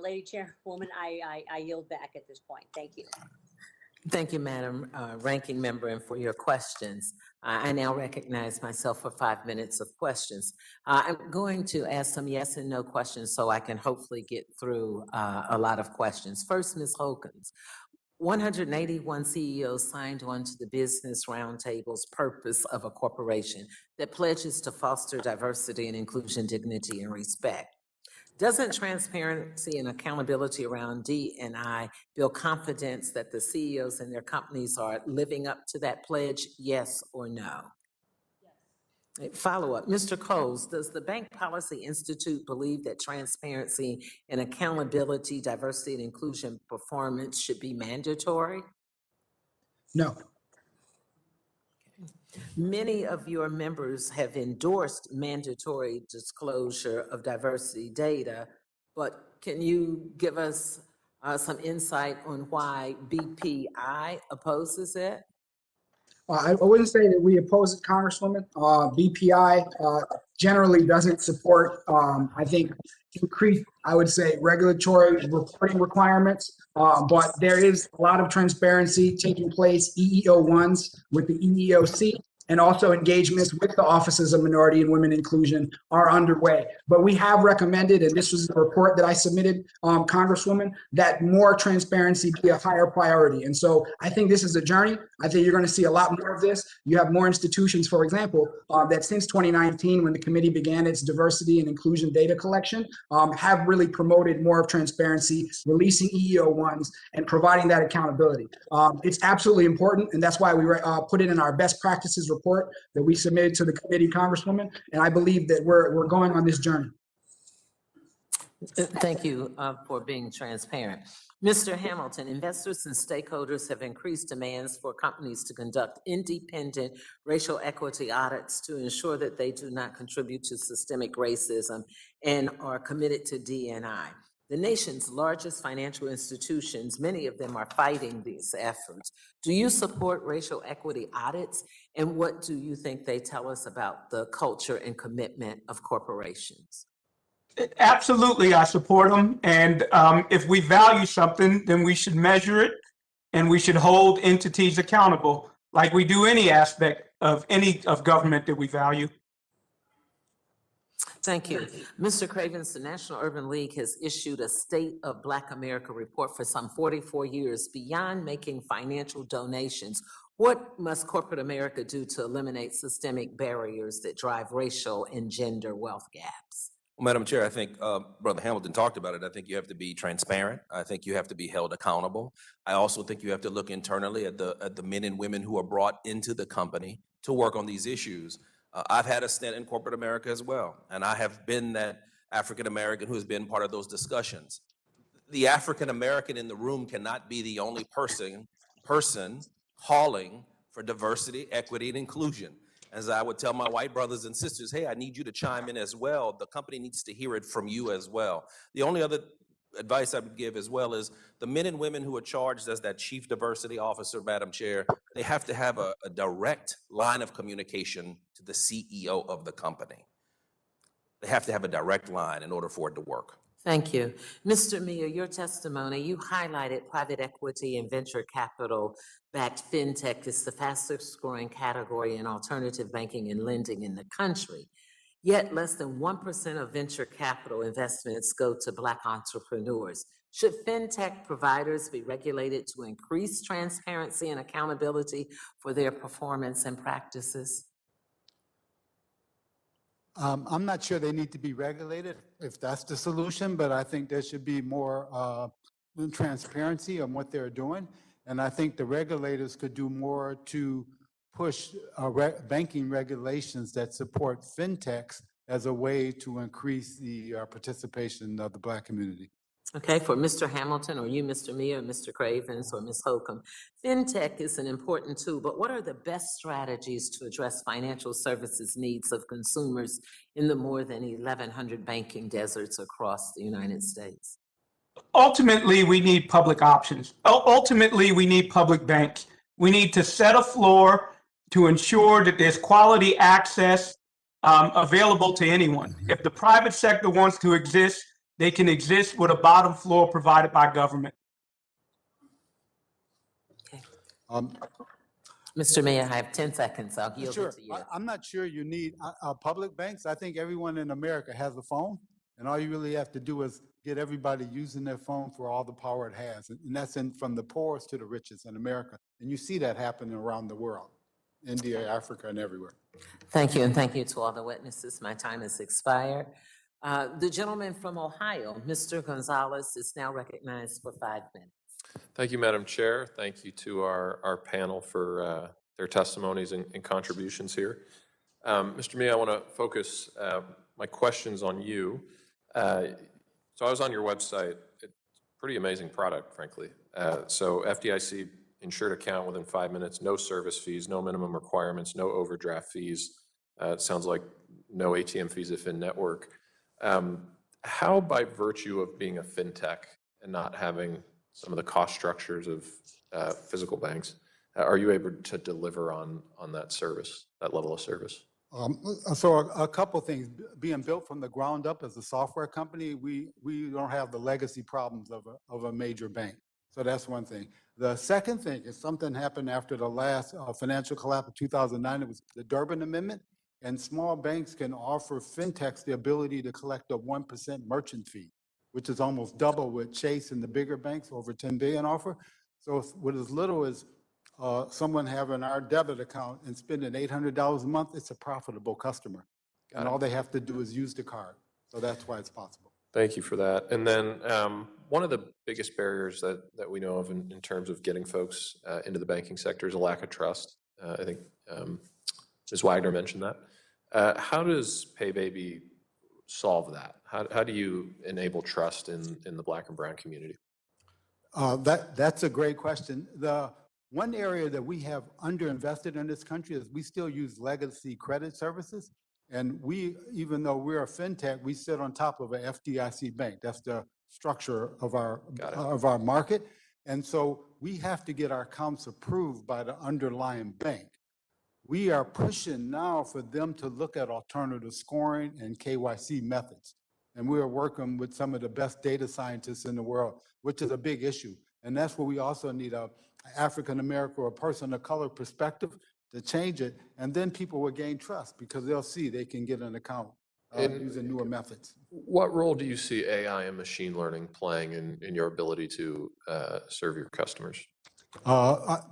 Lady Chairwoman, I yield back at this point. Thank you. Thank you, Madam Ranking Member, and for your questions. I now recognize myself for 5 minutes of questions. I'm going to ask some yes and no questions so I can hopefully get through a lot of questions. First, Ms. Holkins. 181 CEOs signed on to the Business Roundtable's purpose of a corporation that pledges to foster diversity and inclusion, dignity, and respect. Doesn't transparency and accountability around D&I build confidence that the CEOs and their companies are living up to that pledge, yes or no? Yes. Follow-up, Mr. Coles, does the Bank Policy Institute believe that transparency and accountability, diversity, and inclusion performance should be mandatory? No. Many of your members have endorsed mandatory disclosure of diversity data, but can you give us some insight on why BPI opposes it? I wouldn't say that we oppose it, Congresswoman. BPI generally doesn't support, I think, increased, I would say, regulatory reporting requirements, but there is a lot of transparency taking place, EEO1s with the EEOC, and also engagements with the offices of minority and women inclusion are underway. But we have recommended, and this was a report that I submitted, Congresswoman, that more transparency be a higher priority. And so I think this is a journey. I think you're going to see a lot more of this. You have more institutions, for example, that since 2019, when the committee began its diversity and inclusion data collection, have really promoted more of transparency, releasing EEO1s, and providing that accountability. It's absolutely important, and that's why we put it in our best practices report that we submitted to the committee, Congresswoman, and I believe that we're going on this journey. Thank you for being transparent. Mr. Hamilton, investors and stakeholders have increased demands for companies to conduct independent racial equity audits to ensure that they do not contribute to systemic racism and are committed to D&I. The nation's largest financial institutions, many of them are fighting these efforts. Do you support racial equity audits? And what do you think they tell us about the culture and commitment of corporations? Absolutely, I support them. And if we value something, then we should measure it and we should hold entities accountable like we do any aspect of government that we value. Thank you. Mr. Cravens, the National Urban League has issued a State of Black America report for some 44 years. Beyond making financial donations, what must corporate America do to eliminate systemic barriers that drive racial and gender wealth gaps? Well, Madam Chair, I think Brother Hamilton talked about it. I think you have to be transparent. I think you have to be held accountable. I also think you have to look internally at the men and women who are brought into the company to work on these issues. I've had a stint in corporate America as well, and I have been that African American who has been part of those discussions. The African American in the room cannot be the only person calling for diversity, equity, and inclusion. As I would tell my white brothers and sisters, hey, I need you to chime in as well. The company needs to hear it from you as well. The only other advice I would give as well is the men and women who are charged as that chief diversity officer, Madam Chair, they have to have a direct line of communication to the CEO of the company. They have to have a direct line in order for it to work. Thank you. Mr. Mia, your testimony, you highlighted private equity and venture capital-backed fintech is the fastest growing category in alternative banking and lending in the country. Yet less than 1% of venture capital investments go to Black entrepreneurs. Should fintech providers be regulated to increase transparency and accountability for their performance and practices? I'm not sure they need to be regulated if that's the solution, but I think there should be more transparency on what they're doing. And I think the regulators could do more to push banking regulations that support fintechs as a way to increase the participation of the Black community. Okay, for Mr. Hamilton, or you, Mr. Mia, or Mr. Cravens, or Ms. Holcomb, fintech is an important tool, but what are the best strategies to address financial services needs of consumers in the more than 1,100 banking deserts across the United States? Ultimately, we need public options. Ultimately, we need public banks. We need to set a floor to ensure that there's quality access available to anyone. If the private sector wants to exist, they can exist with a bottom floor provided by government. Okay. Mr. Mayor, I have 10 seconds. I'll yield Sure. it to you. I'm not sure you need public banks. I think everyone in America has a phone, and all you really have to do is get everybody using their phone for all the power it has. And that's from the poorest to the richest in America. And you see that happening around the world, India, Africa, and everywhere. Thank you, and thank you to all the witnesses. My time has expired. The gentleman from Ohio, Mr. Gonzalez, is now recognized for 5 minutes. Thank you, Madam Chair. Thank you to our panel for their testimonies and contributions here. Mr. Mee, I want to focus my questions on you. So I was on your website. It's a pretty amazing product, frankly. So FDIC insured account within 5 minutes, no service fees, no minimum requirements, no overdraft fees. It sounds like no ATM fees if in network. How, by virtue of being a fintech and not having some of the cost structures of physical banks, are you able to deliver on that service, that level of service? So a couple things. Being built from the ground up as a software company, we don't have the legacy problems of a major bank. So that's one thing. The second thing is something happened after the last financial collapse of 2009. It was the Durbin Amendment. And small banks can offer fintechs the ability to collect a 1% merchant fee, which is almost double what Chase and the bigger banks over 10 billion offer. So with as little as someone having our debit account and spending $800 a month, it's a profitable customer. And all they have to do is use the card. So that's why it's possible. Thank you for that. And then one of the biggest barriers that we know of in terms of getting folks into the banking sector is a lack of trust. I think Ms. Wagner mentioned that. How does PayBaby solve that? How do you enable trust in the Black and brown community? That's a great question. The one area that we have underinvested in this country is we still use legacy credit services. And we, even though we're a fintech, we sit on top of an FDIC bank. That's the structure of our market. And so we have to get our accounts approved by the underlying bank. We are pushing now for them to look at alternative scoring and KYC methods. And we are working with some of the best data scientists in the world, which is a big issue. And that's where we also need a African American or a person of color perspective to change it. And then people will gain trust because they'll see they can get an account using newer methods. What role do you see AI and machine learning playing in your ability to serve your customers?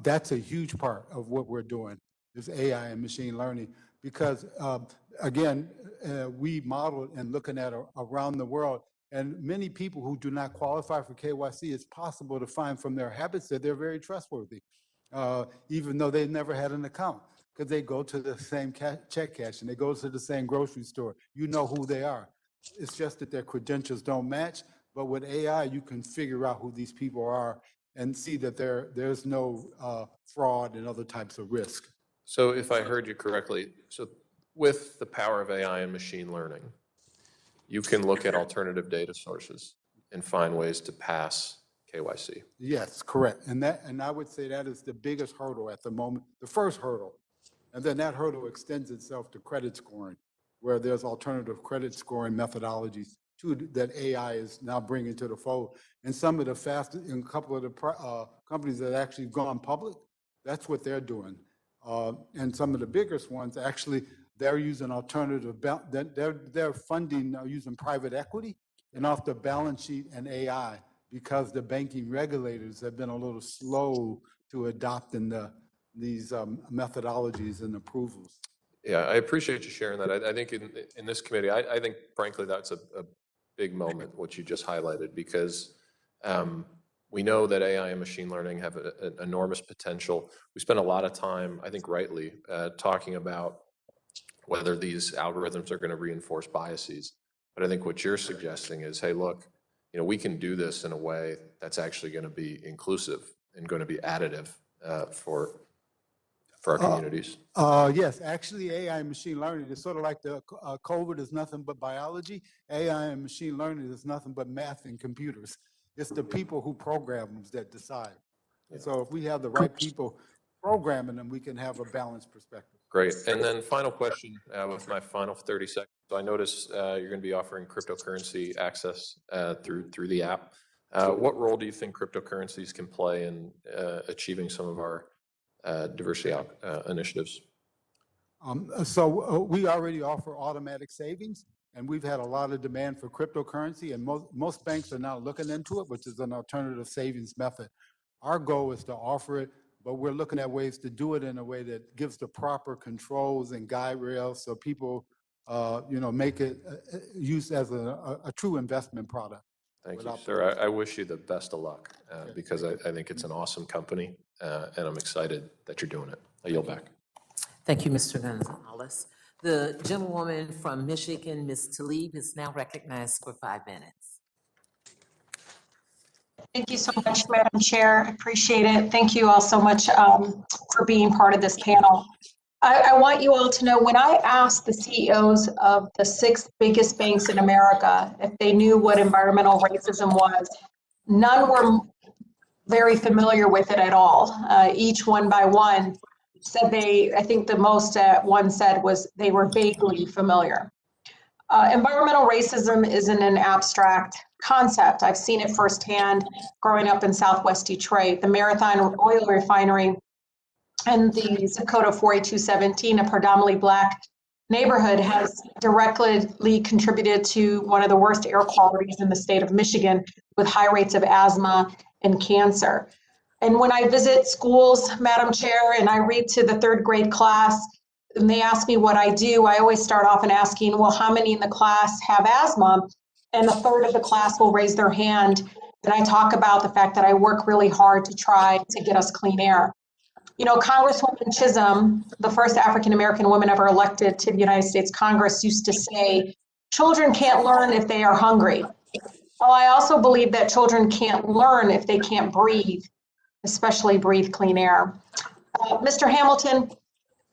That's a huge part of what we're doing is AI and machine learning because, again, we modeled and looking at around the world. And many people who do not qualify for KYC, it's possible to find from their habits that they're very trustworthy, even though they've never had an account, because they go to the same check cash and they go to the same grocery store. You know who they are. It's just that their credentials don't match. But with AI, you can figure out who these people are and see that there's no fraud and other types of risk. So if I heard you correctly, so with the power of AI and machine learning, you can look at alternative data sources and find ways to pass KYC. Yes, correct. And I would say that is the biggest hurdle at the moment, the first hurdle. And then that hurdle extends itself to credit scoring, where there's alternative credit scoring methodologies too that AI is now bringing to the fold. And some of the fastest, in a couple of the companies that actually gone public, that's what they're doing. And some of the biggest ones, actually, they're using alternative, they're funding using private equity and off the balance sheet and AI, because the banking regulators have been a little slow to adopting these methodologies and approvals. Yeah, I appreciate you sharing that. I think in this committee, I think frankly, that's a big moment, what you just highlighted, because we know that AI and machine learning have an enormous potential. We spend a lot of time, I think rightly, talking about whether these algorithms are going to reinforce biases. But I think what you're suggesting is, hey, look, we can do this in a way that's actually going to be inclusive and going to be additive for our communities. Yes, actually, AI and machine learning is sort of like the COVID is nothing but biology. AI and machine learning is nothing but math and computers. It's the people who program them that decide. Yeah. So if we have the right people programming them, we can have a balanced perspective. Great. And then final question with my final 30 seconds. So I noticed you're going to be offering cryptocurrency access through the app. What role do you think cryptocurrencies can play in achieving some of our diversity initiatives? So we already offer automatic savings, and we've had a lot of demand for cryptocurrency, and most banks are now looking into it, which is an alternative savings method. Our goal is to offer it, but we're looking at ways to do it in a way that gives the proper controls and guide rails so people, make it used as a true investment product. Thank you, sir. I wish you the best of luck because I think it's an awesome company, and I'm excited that you're doing it. I yield back. Thank you, Mr. Gonzalez. The gentlewoman from Michigan, Ms. Tlaib, is now recognized for 5 minutes. Thank you so much, Madam Chair. I appreciate it. Thank you all so much for being part of this panel. I want you all to know, when I asked the CEOs of the 6 biggest banks in America if they knew what environmental racism was, none were very familiar with it at all. Each one by one said I think the most one said was they were vaguely familiar. Environmental racism isn't an abstract concept. I've seen it firsthand growing up in Southwest Detroit. The Marathon Oil Refinery and the zip code of 48217, a predominantly Black neighborhood, has directly contributed to one of the worst air qualities in the state of Michigan, with high rates of asthma and cancer. And when I visit schools, Madam Chair, and I read to the 3rd grade class, and they ask me what I do, I always start off and asking, well, how many in the class have asthma? And 1/3 of the class will raise their hand. And I talk about the fact that I work really hard to try to get us clean air. Congresswoman Chisholm, the first African-American woman ever elected to the United States Congress, used to say, children can't learn if they are hungry. Well, I also believe that children can't learn if they can't breathe, especially breathe clean air. Mr. Hamilton,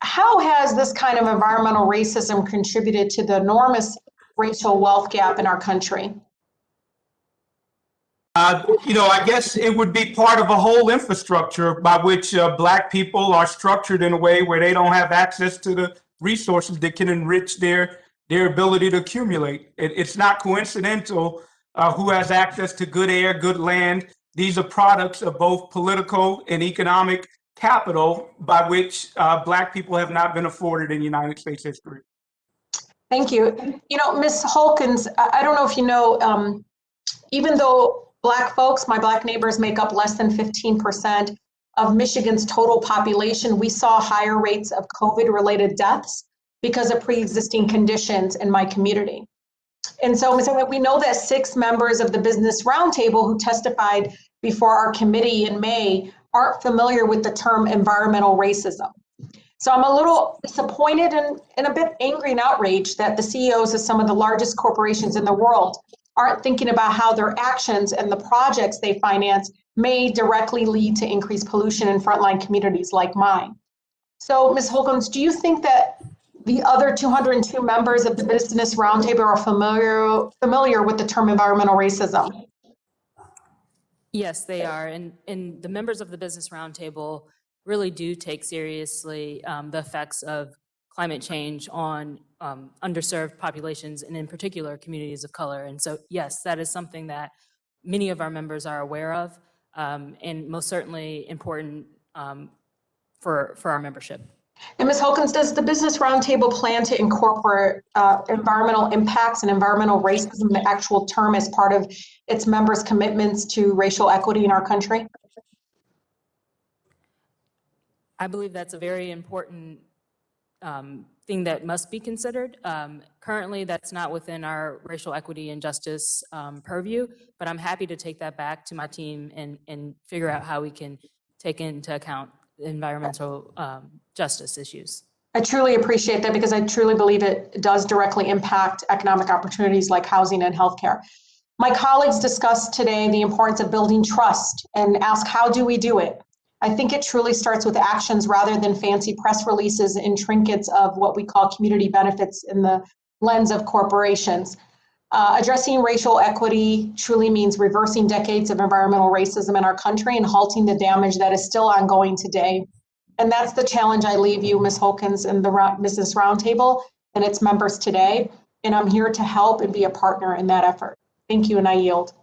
how has this kind of environmental racism contributed to the enormous racial wealth gap in our country? I guess it would be part of a whole infrastructure by which Black people are structured in a way where they don't have access to the resources that can enrich their ability to accumulate. It's not coincidental who has access to good air, good land. These are products of both political and economic capital by which Black people have not been afforded in United States history. Thank you. Ms. Holkins, I don't know if you know, even though Black folks, my Black neighbors, make up less than 15% of Michigan's total population, we saw higher rates of COVID-related deaths because of pre-existing conditions in my community. And so we know that 6 members of the Business Roundtable who testified before our committee in May aren't familiar with the term environmental racism. So I'm a little disappointed and a bit angry and outraged that the CEOs of some of the largest corporations in the world aren't thinking about how their actions and the projects they finance may directly lead to increased pollution in frontline communities like mine. So, Ms. Holkins, do you think that the other 202 members of the Business Roundtable are familiar with the term environmental racism? Yes, they are. And the members of the Business Roundtable really do take seriously the effects of climate change on underserved populations, and in particular, communities of color. And so, yes, that is something that many of our members are aware of, and most certainly important for our membership. And Ms. Holkins, does the Business Roundtable plan to incorporate environmental impacts and environmental racism, the actual term, as part of its members' commitments to racial equity in our country? I believe that's a very important thing that must be considered. Currently, that's not within our racial equity and justice purview, but I'm happy to take that back to my team and figure out how we can take into account environmental justice issues. I truly appreciate that, because I truly believe it does directly impact economic opportunities like housing and healthcare. My colleagues discussed today the importance of building trust and ask, how do we do it? I think it truly starts with actions rather than fancy press releases and trinkets of what we call community benefits in the lens of corporations. Addressing racial equity truly means reversing decades of environmental racism in our country and halting the damage that is still ongoing today. And that's the challenge I leave you, Ms. Holkins, and the Business Roundtable and its members today. And I'm here to help and be a partner in that effort. Thank you, and I yield.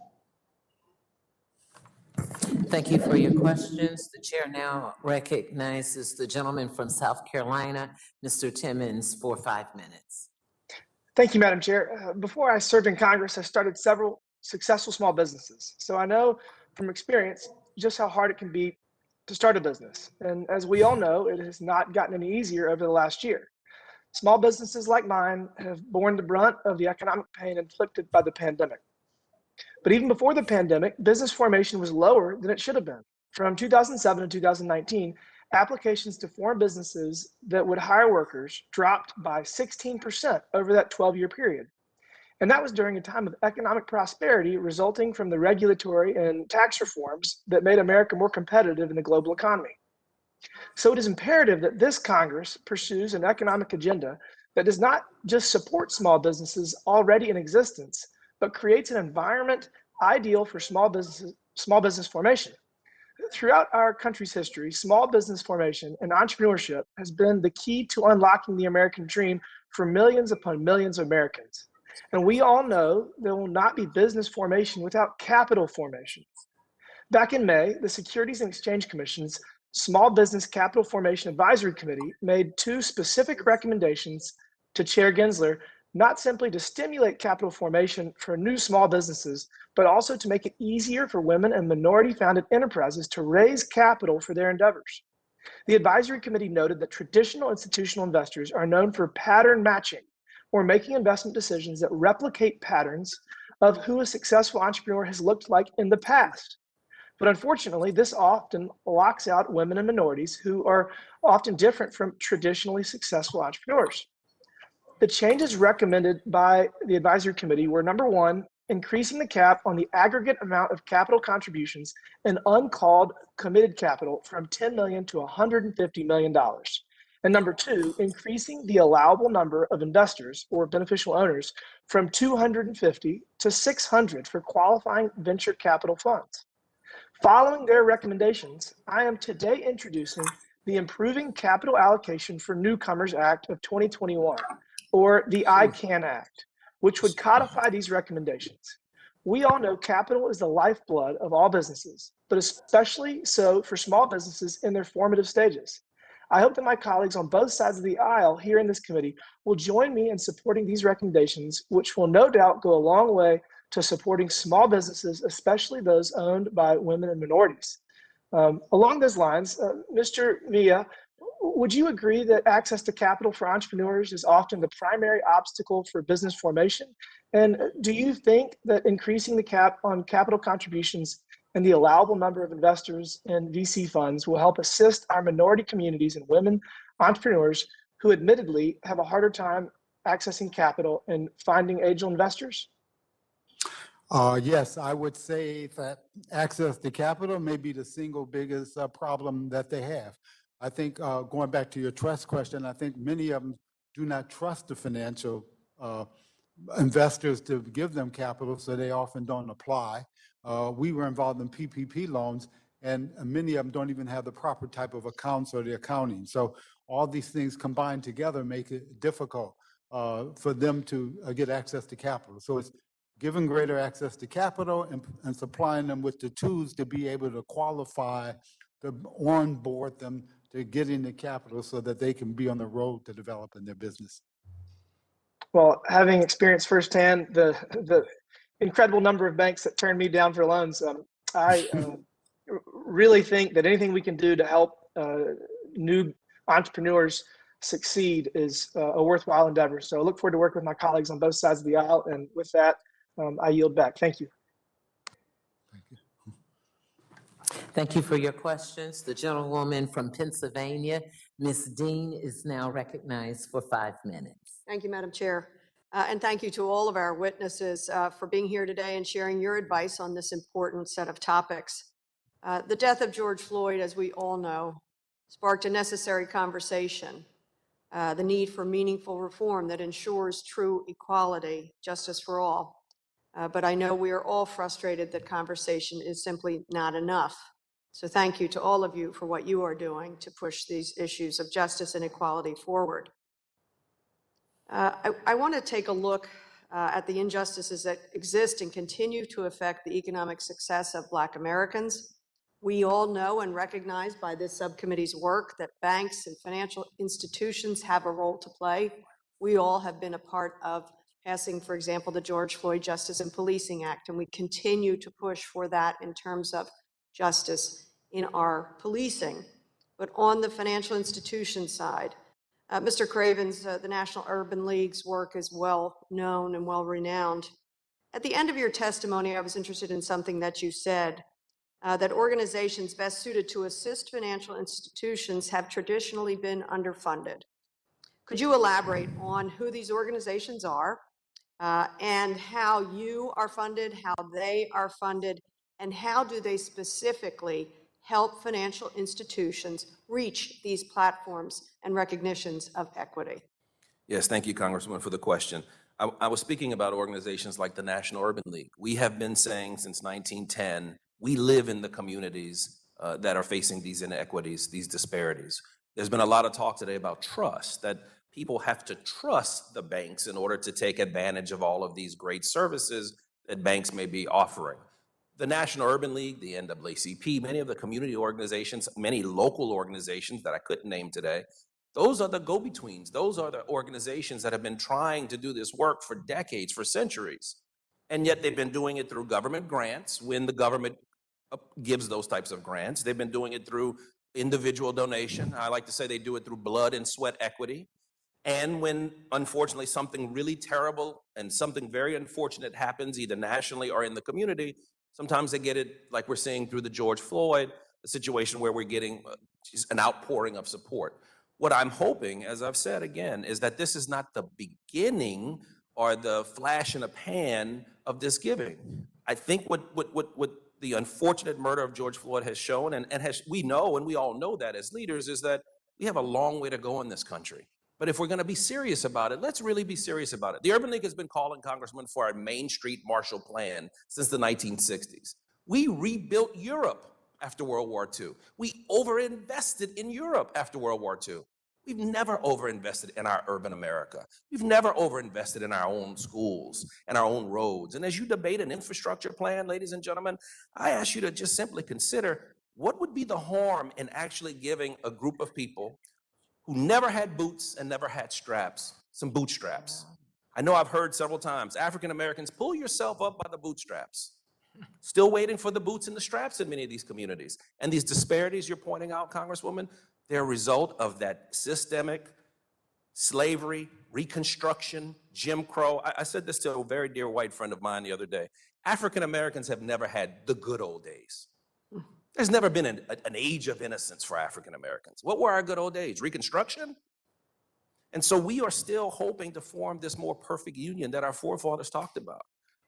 Thank you for your questions. The chair now recognizes the gentleman from South Carolina, Mr. Timmons, for 5 minutes. Thank you, Madam Chair. Before I served in Congress, I started several successful small businesses. So I know from experience just how hard it can be to start a business. And as we all know, it has not gotten any easier over the last year. Small businesses like mine have borne the brunt of the economic pain inflicted by the pandemic. But even before the pandemic, business formation was lower than it should have been. From 2007 to 2019, applications to form businesses that would hire workers dropped by 16% over that 12-year period. And that was during a time of economic prosperity resulting from the regulatory and tax reforms that made America more competitive in the global economy. So it is imperative that this Congress pursues an economic agenda that does not just support small businesses already in existence, but creates an environment ideal for small business formation. Throughout our country's history, small business formation and entrepreneurship has been the key to unlocking the American dream for millions upon millions of Americans. And we all know there will not be business formation without capital formation. Back in May, the Securities and Exchange Commission's Small Business Capital Formation Advisory Committee made 2 specific recommendations to Chair Gensler, not simply to stimulate capital formation for new small businesses, but also to make it easier for women and minority-founded enterprises to raise capital for their endeavors. The advisory committee noted that traditional institutional investors are known for pattern matching, or making investment decisions that replicate patterns of who a successful entrepreneur has looked like in the past. But unfortunately, this often locks out women and minorities who are often different from traditionally successful entrepreneurs. The changes recommended by the advisory committee were, number 1, increasing the cap on the aggregate amount of capital contributions and uncalled committed capital from $10 million to $150 million. And number 2, increasing the allowable number of investors or beneficial owners from 250 to 600 for qualifying venture capital funds. Following their recommendations, I am today introducing the Improving Capital Allocation for Newcomers Act of 2021, or the ICANN Act, which would codify these recommendations. We all know capital is the lifeblood of all businesses, but especially so for small businesses in their formative stages. I hope that my colleagues on both sides of the aisle here in this committee will join me in supporting these recommendations, which will no doubt go a long way to supporting small businesses, especially those owned by women and minorities. Along those lines, Mr. Mia, would you agree that access to capital for entrepreneurs is often the primary obstacle for business formation? And do you think that increasing the cap on capital contributions and the allowable number of investors in VC funds will help assist our minority communities and women entrepreneurs who admittedly have a harder time accessing capital and finding angel investors? Yes, I would say that access to capital may be the single biggest problem that they have. I think going back to your trust question, I think many of them do not trust the financial investors to give them capital, so they often don't apply. We were involved in PPP loans, and many of them don't even have the proper type of accounts or the accounting. So all these things combined together make it difficult for them to get access to capital. So it's giving greater access to capital and supplying them with the tools to be able to qualify, to onboard them to get into capital so that they can be on the road to developing their business. Well, having experienced firsthand the incredible number of banks that turned me down for loans, I really think that anything we can do to help new entrepreneurs succeed is a worthwhile endeavor. So I look forward to working with my colleagues on both sides of the aisle. And with that, I yield back. Thank you. Thank you for your questions. The gentlewoman from Pennsylvania, Ms. Dean, is now recognized for 5 minutes. Thank you, Madam Chair. And thank you to all of our witnesses for being here today and sharing your advice on this important set of topics. The death of George Floyd, as we all know, sparked a necessary conversation, the need for meaningful reform that ensures true equality, justice for all. But I know we are all frustrated that conversation is simply not enough. So thank you to all of you for what you are doing to push these issues of justice and equality forward. I want to take a look at the injustices that exist and continue to affect the economic success of Black Americans. We all know and recognize by this subcommittee's work that banks and financial institutions have a role to play. We all have been a part of passing, for example, the George Floyd Justice and Policing Act, and we continue to push for that in terms of justice in our policing. But on the financial institution side, Mr. Craven's, the National Urban League's work is well known and well renowned. At the end of your testimony, I was interested in something that you said, that organizations best suited to assist financial institutions have traditionally been underfunded. Could you elaborate on who these organizations are and how you are funded, how they are funded, and how do they specifically help financial institutions reach these platforms and recognitions of equity? Yes, thank you, Congresswoman, for the question. I was speaking about organizations like the National Urban League. We have been saying since 1910, we live in the communities that are facing these inequities, these disparities. There's been a lot of talk today about trust, that people have to trust the banks in order to take advantage of all of these great services that banks may be offering. The National Urban League, the NAACP, many of the community organizations, many local organizations that I couldn't name today, those are the go-betweens. Those are the organizations that have been trying to do this work for decades, for centuries. And yet they've been doing it through government grants when the government gives those types of grants. They've been doing it through individual donation. I like to say they do it through blood and sweat equity. And when, unfortunately, something really terrible and something very unfortunate happens, either nationally or in the community, sometimes they get it like we're seeing through the George Floyd, a situation where we're getting an outpouring of support. What I'm hoping, as I've said again, is that this is not the beginning or the flash in a pan of this giving. I think what the unfortunate murder of George Floyd has shown, and we know, and we all know that as leaders, is that we have a long way to go in this country. But if we're going to be serious about it, let's really be serious about it. The Urban League has been calling, Congressman, for a Main Street Marshall Plan since the 1960s. We rebuilt Europe after World War II. We overinvested in Europe after World War II. We've never overinvested in our urban America. We've never overinvested in our own schools and our own roads. And as you debate an infrastructure plan, ladies and gentlemen, I ask you to just simply consider what would be the harm in actually giving a group of people who never had boots and never had straps, some bootstraps. I know I've heard several times, African Americans, pull yourself up by the bootstraps. Still waiting for the boots and the straps in many of these communities. And these disparities you're pointing out, Congresswoman, they're a result of that systemic slavery, Reconstruction, Jim Crow. I said this to a very dear white friend of mine the other day. African Americans have never had the good old days. There's never been an age of innocence for African Americans. What were our good old days? Reconstruction? And so we are still hoping to form this more perfect union that our forefathers talked about.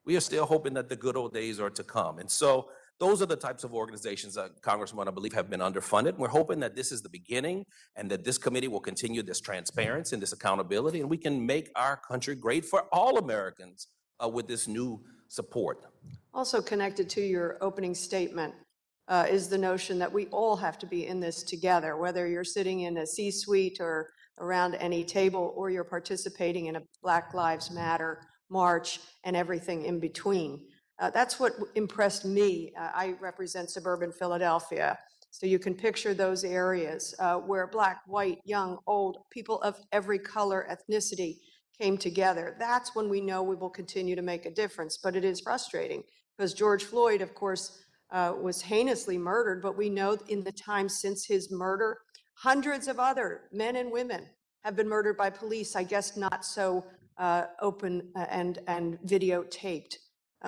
We are still hoping that the good old days are to come. And so those are the types of organizations that, Congressman, I believe have been underfunded. We're hoping that this is the beginning and that this committee will continue this transparency and this accountability, and we can make our country great for all Americans with this new support. Also connected to your opening statement, is the notion that we all have to be in this together, whether you're sitting in a C-suite or around any table, or you're participating in a Black Lives Matter march and everything in between. That's what impressed me. I represent suburban Philadelphia. So you can picture those areas where Black, white, young, old, people of every color, ethnicity came together. That's when we know we will continue to make a difference. But it is frustrating because George Floyd, of course, was heinously murdered, but we know in the time since his murder, hundreds of other men and women have been murdered by police, I guess not so open and videotaped.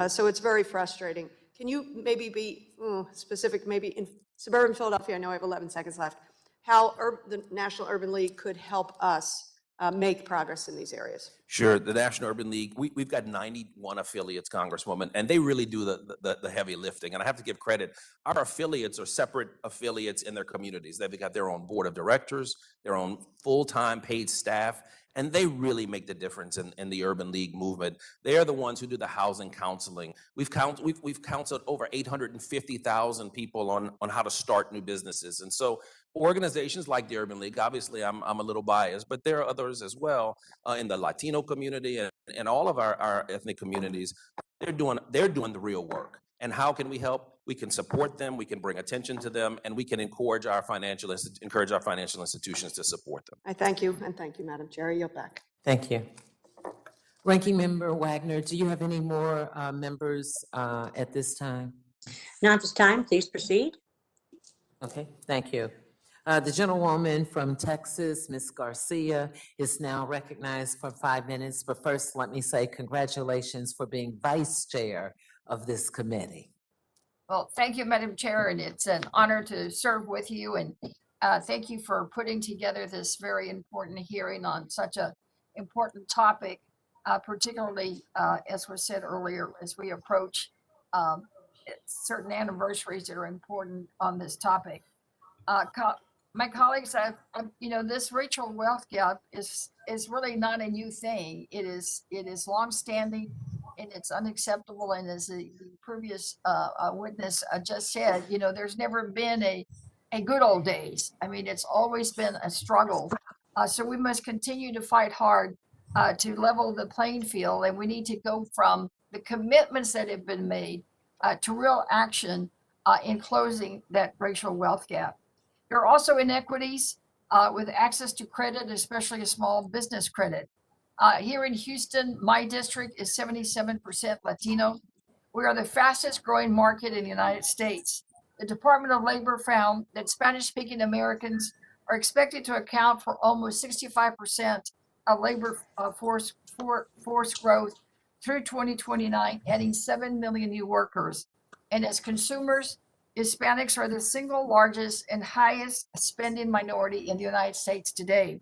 So it's very frustrating. Can you maybe be specific, maybe in suburban Philadelphia, I know I have 11 seconds left, how the National Urban League could help us make progress in these areas? Sure. The National Urban League, we've got 91 affiliates, Congresswoman, and they really do the heavy lifting. And I have to give credit. Our affiliates are separate affiliates in their communities. They've got their own board of directors, their own full-time paid staff, and they really make the difference in the Urban League movement. They are the ones who do the housing counseling. We've counseled over 850,000 people on how to start new businesses. And so organizations like the Urban League, obviously I'm a little biased, but there are others as well in the Latino community and all of our ethnic communities. They're doing the real work. And how can we help? We can support them, we can bring attention to them, and we can encourage our financial institutions to support them. I thank you, and thank you, Madam Chair. I yield back. Thank you. Ranking Member Wagner, do you have any more members at this time? Not at this time. Please proceed. Okay, thank you. The gentlewoman from Texas, Ms. Garcia, is now recognized for 5 minutes. But first, let me say congratulations for being vice chair of this committee. Well, thank you, Madam Chair, and it's an honor to serve with you. And thank you for putting together this very important hearing on such an important topic, particularly, as was said earlier, as we approach certain anniversaries that are important on this topic. My colleagues, this racial wealth gap is really not a new thing. It is longstanding, and it's unacceptable. And as the previous witness just said, there's never been a good old days. I mean, it's always been a struggle. So we must continue to fight hard to level the playing field, and we need to go from the commitments that have been made to real action in closing that racial wealth gap. There are also inequities with access to credit, especially small business credit. Here in Houston, my district is 77% Latino. We are the fastest growing market in the United States. The Department of Labor found that Spanish-speaking Americans are expected to account for almost 65% of labor force growth through 2029, adding 7 million new workers. And as consumers, Hispanics are the single largest and highest spending minority in the United States today.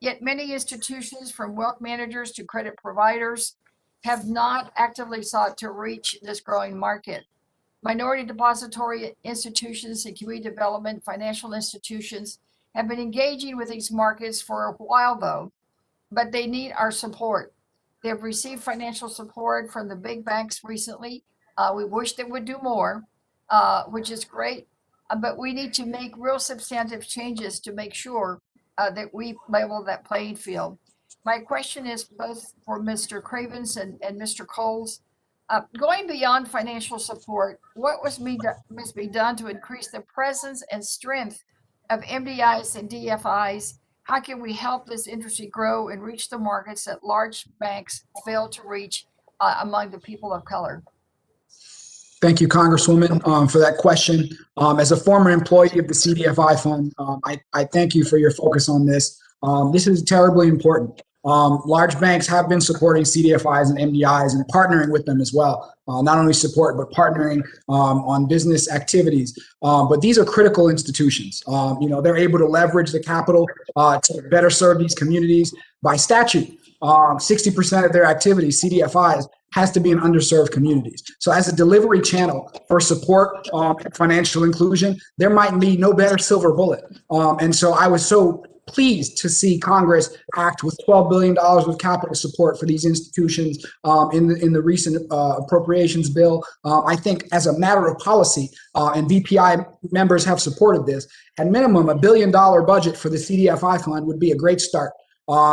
Yet many institutions, from wealth managers to credit providers, have not actively sought to reach this growing market. Minority depository institutions and community development financial institutions have been engaging with these markets for a while, though, but they need our support. They have received financial support from the big banks recently. We wish they would do more, which is great, but we need to make real substantive changes to make sure that we level that playing field. My question is both for Mr. Cravens and Mr. Coles. Going beyond financial support, what must be done to increase the presence and strength of MDIs and DFIs? How can we help this industry grow and reach the markets that large banks fail to reach among the people of color? Thank you, Congresswoman, for that question. As a former employee of the CDFI Fund, I thank you for your focus on this. This is terribly important. Large banks have been supporting CDFIs and MDIs and partnering with them as well. Not only support, but partnering on business activities. But these are critical institutions. They're able to leverage the capital to better serve these communities. By statute, 60% of their activities, CDFIs, has to be in underserved communities. So as a delivery channel for support and financial inclusion, there might be no better silver bullet. And so I was so pleased to see Congress act with $12 billion with capital support for these institutions in the recent appropriations bill. I think as a matter of policy, and BPI members have supported this, at minimum, $1 billion budget for the CDFI fund would be a great start.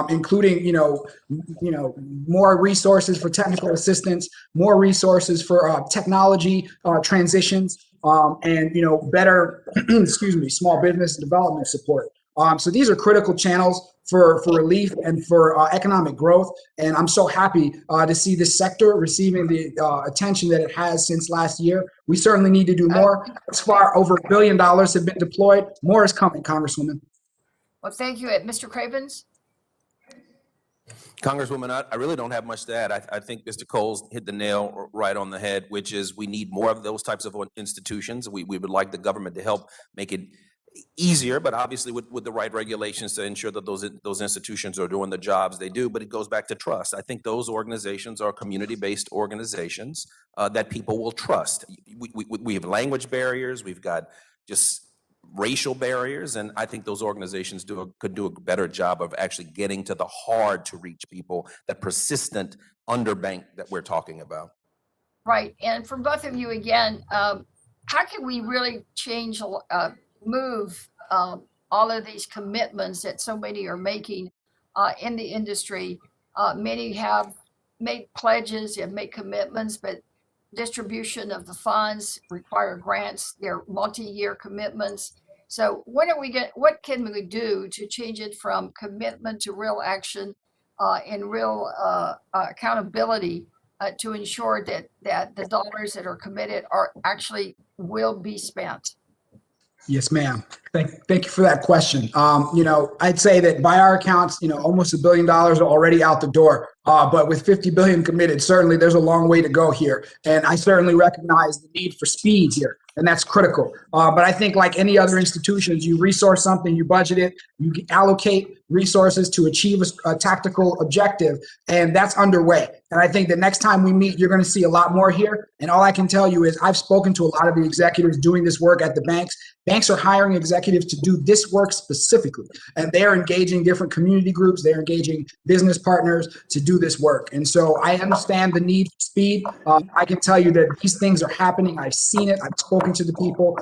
Including, more resources for technical assistance, more resources for technology transitions, and, better, small business development support. So these are critical channels for relief and for economic growth. And I'm so happy to see this sector receiving the attention that it has since last year. We certainly need to do more. As far over $1 billion have been deployed. More is coming, Congresswoman. Well, thank you. Mr. Cravens? Congresswoman, I really don't have much to add. I think Mr. Coles hit the nail right on the head, which is we need more of those types of institutions. We would like the government to help make it easier, but obviously with the right regulations to ensure that those institutions are doing the jobs they do. But it goes back to trust. I think those organizations are community-based organizations that people will trust. We have language barriers. We've got just racial barriers, and I think those organizations could do a better job of actually getting to the hard to reach people, that persistent underbanked that we're talking about. Right, and for both of you again, how can we really change, move all of these commitments that so many are making in the industry? Many have made pledges, have made commitments, but distribution of the funds require grants. They're multi-year commitments. So what can we do to change it from commitment to real action and real accountability to ensure that the dollars that are committed are actually will be spent? Yes, ma'am. Thank you for that question. I'd say that by our accounts, almost $1 billion are already out the door. But with 50 billion committed, certainly there's a long way to go here. And I certainly recognize the need for speed here, and that's critical. But I think like any other institutions, you resource something, you budget it, you allocate resources to achieve a tactical objective, and that's underway. And I think the next time we meet, you're going to see a lot more here. And all I can tell you is I've spoken to a lot of the executives doing this work at the banks. Banks are hiring executives to do this work specifically, and they're engaging different community groups. They're engaging business partners to do this work. And so I understand the need for speed. I can tell you that these things are happening. I've seen it. I've spoken to the people,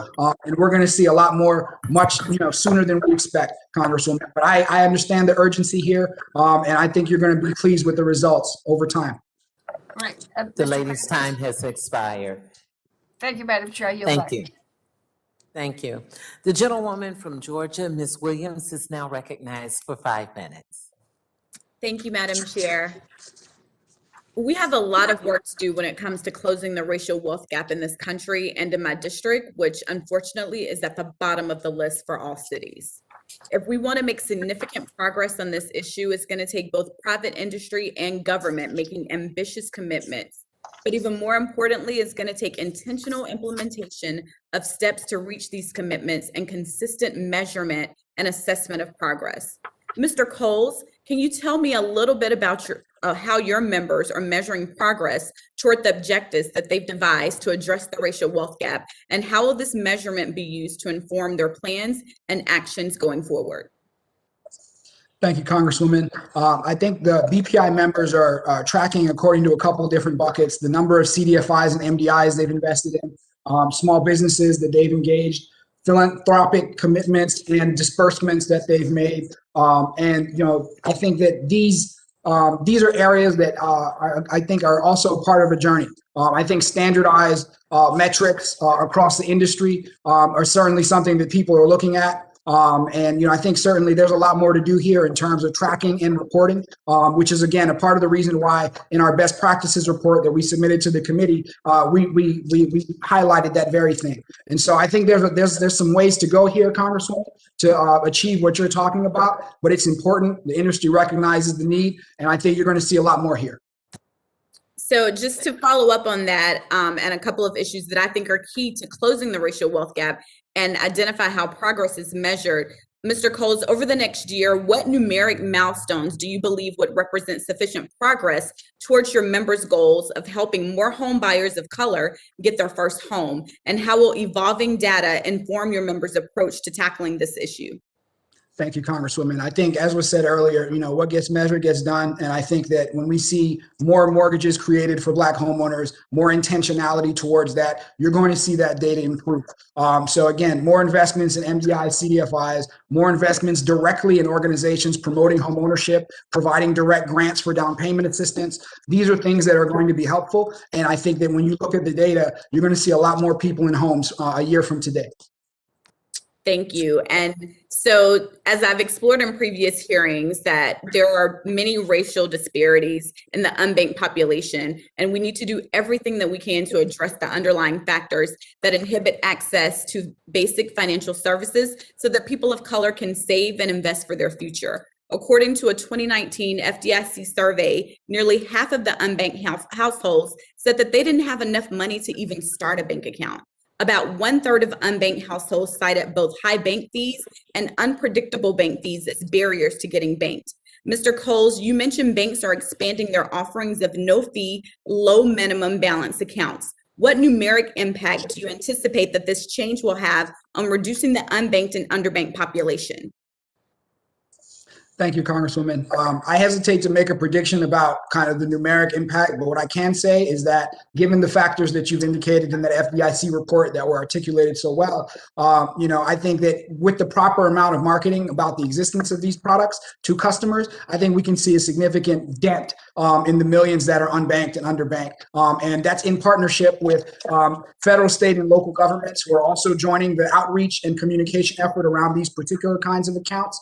and we're going to see a lot more, much sooner than we expect, Congresswoman. But I understand the urgency here, and I think you're going to be pleased with the results over time. Right. The lady's time has expired. Thank you, Madam Chair. Thank you. Thank you. The gentlewoman from Georgia, Ms. Williams, is now recognized for 5 minutes. Thank you, Madam Chair. We have a lot of work to do when it comes to closing the racial wealth gap in this country and in my district, which unfortunately is at the bottom of the list for all cities. If we want to make significant progress on this issue, it's going to take both private industry and government making ambitious commitments. But even more importantly, it's going to take intentional implementation of steps to reach these commitments and consistent measurement and assessment of progress. Mr. Coles, can you tell me a little bit about how your members are measuring progress toward the objectives that they've devised to address the racial wealth gap, and how will this measurement be used to inform their plans and actions going forward? Thank you, Congresswoman. I think the BPI members are tracking according to a couple of different buckets: the number of CDFIs and MDIs they've invested in, small businesses that they've engaged, philanthropic commitments and disbursements that they've made. I think that these are areas that I think are also part of a journey. I think standardized metrics across the industry are certainly something that people are looking at. I think certainly there's a lot more to do here in terms of tracking and reporting, which is, again, a part of the reason why in our best practices report that we submitted to the committee, we highlighted that very thing. And so I think there's some ways to go here, Congresswoman, to achieve what you're talking about, but it's important. The industry recognizes the need, and I think you're going to see a lot more here. So just to follow up on that, and a couple of issues that I think are key to closing the racial wealth gap and identify how progress is measured. Mr. Coles, over the next year, what numeric milestones do you believe would represent sufficient progress towards your members' goals of helping more home buyers of color get their first home? And how will evolving data inform your members' approach to tackling this issue? Thank you, Congresswoman. I think, as was said earlier, what gets measured gets done. And I think that when we see more mortgages created for Black homeowners, more intentionality towards that, you're going to see that data improve. So again, more investments in MDI, CDFIs, more investments directly in organizations promoting homeownership, providing direct grants for down payment assistance. These are things that are going to be helpful. And I think that when you look at the data, you're going to see a lot more people in homes a year from today. Thank you. And so, as I've explored in previous hearings, that there are many racial disparities in the unbanked population, and we need to do everything that we can to address the underlying factors that inhibit access to basic financial services so that people of color can save and invest for their future. According to a 2019 FDIC survey, nearly half of the unbanked households said that they didn't have enough money to even start a bank account. About 1/3 of unbanked households cited both high bank fees and unpredictable bank fees as barriers to getting banked. Mr. Coles, you mentioned banks are expanding their offerings of no-fee, low minimum balance accounts. What numeric impact do you anticipate that this change will have on reducing the unbanked and underbanked population? Thank you, Congresswoman. I hesitate to make a prediction about kind of the numeric impact, but what I can say is that given the factors that you've indicated in that FDIC report that were articulated so well, I think that with the proper amount of marketing about the existence of these products to customers, I think we can see a significant dent in the millions that are unbanked and underbanked. And that's in partnership with federal, state, and local governments who are also joining the outreach and communication effort around these particular kinds of accounts.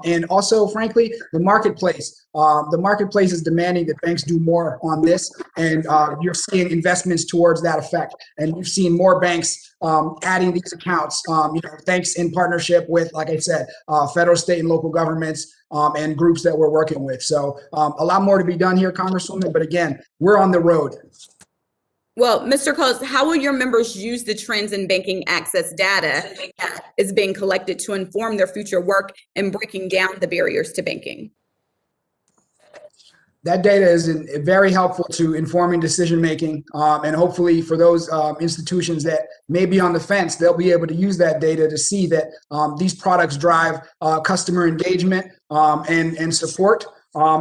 And also, frankly, the marketplace. The marketplace is demanding that banks do more on this, and you're seeing investments towards that effect. And you've seen more banks adding these accounts, thanks in partnership with, like I said, federal, state, and local governments and groups that we're working with. So a lot more to be done here, Congresswoman. But again, we're on the road. Well, Mr. Coles, how will your members use the trends in banking access data that is being collected to inform their future work in breaking down the barriers to banking? That data is very helpful to informing decision-making, and hopefully for those institutions that may be on the fence, they'll be able to use that data to see that these products drive customer engagement and support,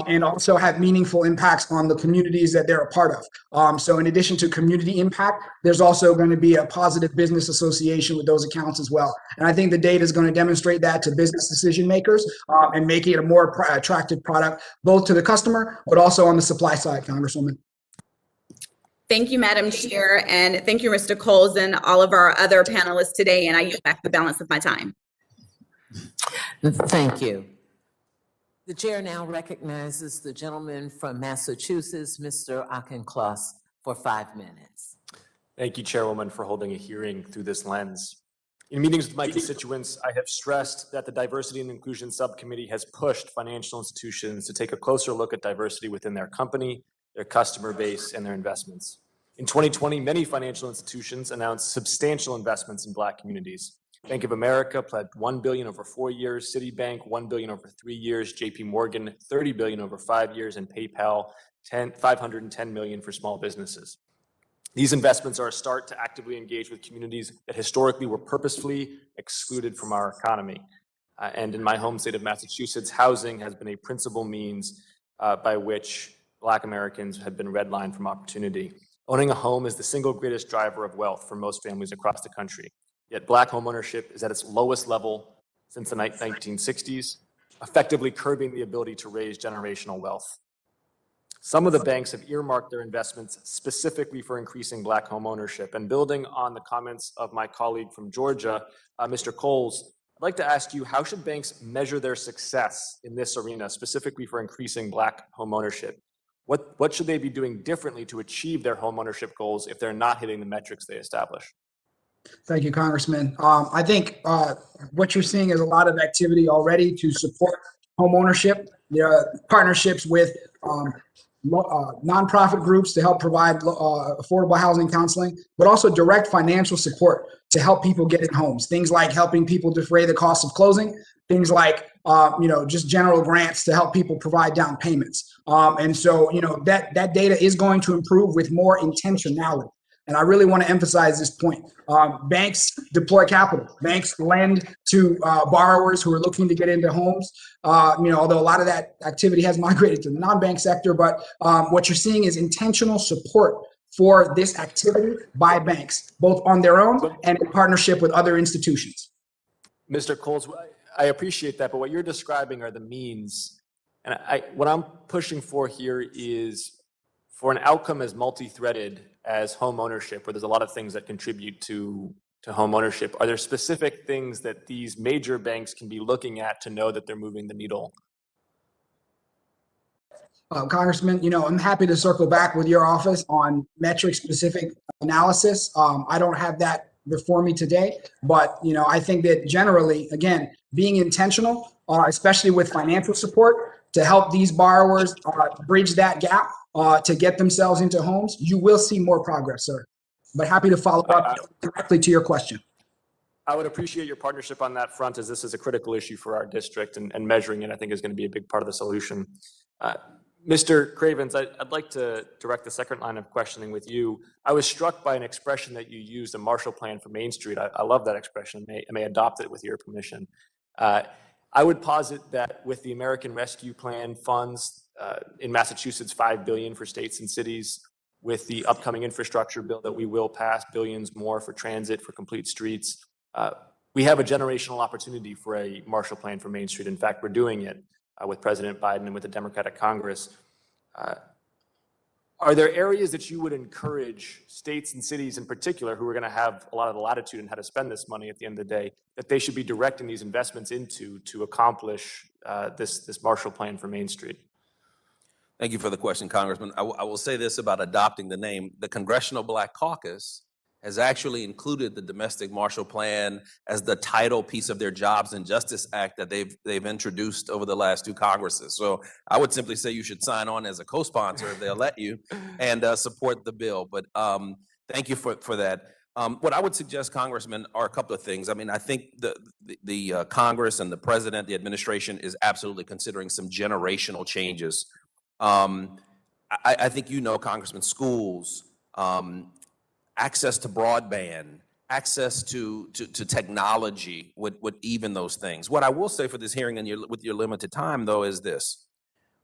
and also have meaningful impacts on the communities that they're a part of. So in addition to community impact, there's also going to be a positive business association with those accounts as well. And I think the data is going to demonstrate that to business decision makers and make it a more attractive product, both to the customer, but also on the supply side, Congresswoman. Thank you, Madam Chair, and thank you, Mr. Coles, and all of our other panelists today, and I yield back the balance of my time. Thank you. The chair now recognizes the gentleman from Massachusetts, Mr. Auchincloss, for 5 minutes. Thank you, Chairwoman, for holding a hearing through this lens. In meetings with my constituents, I have stressed that the Diversity and Inclusion Subcommittee has pushed financial institutions to take a closer look at diversity within their company, their customer base, and their investments. In 2020, many financial institutions announced substantial investments in Black communities. Bank of America pledged $1 billion over 4 years, Citibank $1 billion over 3 years, JP Morgan $30 billion over 5 years, and PayPal $510 million for small businesses. These investments are a start to actively engage with communities that historically were purposefully excluded from our economy. And in my home state of Massachusetts, housing has been a principal means by which Black Americans have been redlined from opportunity. Owning a home is the single greatest driver of wealth for most families across the country. Yet Black homeownership is at its lowest level since the 1960s, effectively curbing the ability to raise generational wealth. Some of the banks have earmarked their investments specifically for increasing Black homeownership. And building on the comments of my colleague from Georgia, Mr. Coles, I'd like to ask you, how should banks measure their success in this arena, specifically for increasing Black homeownership? What should they be doing differently to achieve their homeownership goals if they're not hitting the metrics they establish? Thank you, Congressman. I think what you're seeing is a lot of activity already to support homeownership. There are partnerships with nonprofit groups to help provide affordable housing counseling, but also direct financial support to help people get in homes. Things like helping people defray the cost of closing, things like just general grants to help people provide down payments. And so that data is going to improve with more intentionality. And I really want to emphasize this point. Banks deploy capital. Banks lend to borrowers who are looking to get into homes. Although a lot of that activity has migrated to the non-bank sector, but what you're seeing is intentional support for this activity by banks, both on their own and in partnership with other institutions. Mr. Coles, I appreciate that, but what you're describing are the means. And what I'm pushing for here is for an outcome as multi-threaded as home ownership, where there's a lot of things that contribute to home ownership. Are there specific things that these major banks can be looking at to know that they're moving the needle? Congressman, I'm happy to circle back with your office on metric-specific analysis. I don't have that before me today, but I think that generally, again, being intentional, especially with financial support to help these borrowers bridge that gap to get themselves into homes, you will see more progress, sir. But happy to follow up directly to your question. I would appreciate your partnership on that front, as this is a critical issue for our district, and measuring it, I think, is going to be a big part of the solution. Mr. Cravens, I'd like to direct the second line of questioning with you. I was struck by an expression that you used, a Marshall Plan for Main Street. I love that expression. I may adopt it with your permission. I would posit that with the American Rescue Plan funds in Massachusetts, $5 billion for states and cities, with the upcoming infrastructure bill that we will pass, billions more for transit, for complete streets, we have a generational opportunity for a Marshall Plan for Main Street. In fact, we're doing it with President Biden and with the Democratic Congress. Are there areas that you would encourage states and cities in particular, who are going to have a lot of the latitude in how to spend this money at the end of the day, that they should be directing these investments into to accomplish this Marshall Plan for Main Street? Thank you for the question, Congressman. I will say this about adopting the name. The Congressional Black Caucus has actually included the Domestic Marshall Plan as the title piece of their Jobs and Justice Act that they've introduced over the last two Congresses. So I would simply say you should sign on as a co-sponsor if they'll let you, and support the bill. But thank you for that. What I would suggest, Congressman, are a couple of things. I mean, I think the Congress and the President, the administration, is absolutely considering some generational changes. I think Congressman, schools, access to broadband, access to technology would even those things. What I will say for this hearing, and with your limited time, though, is this: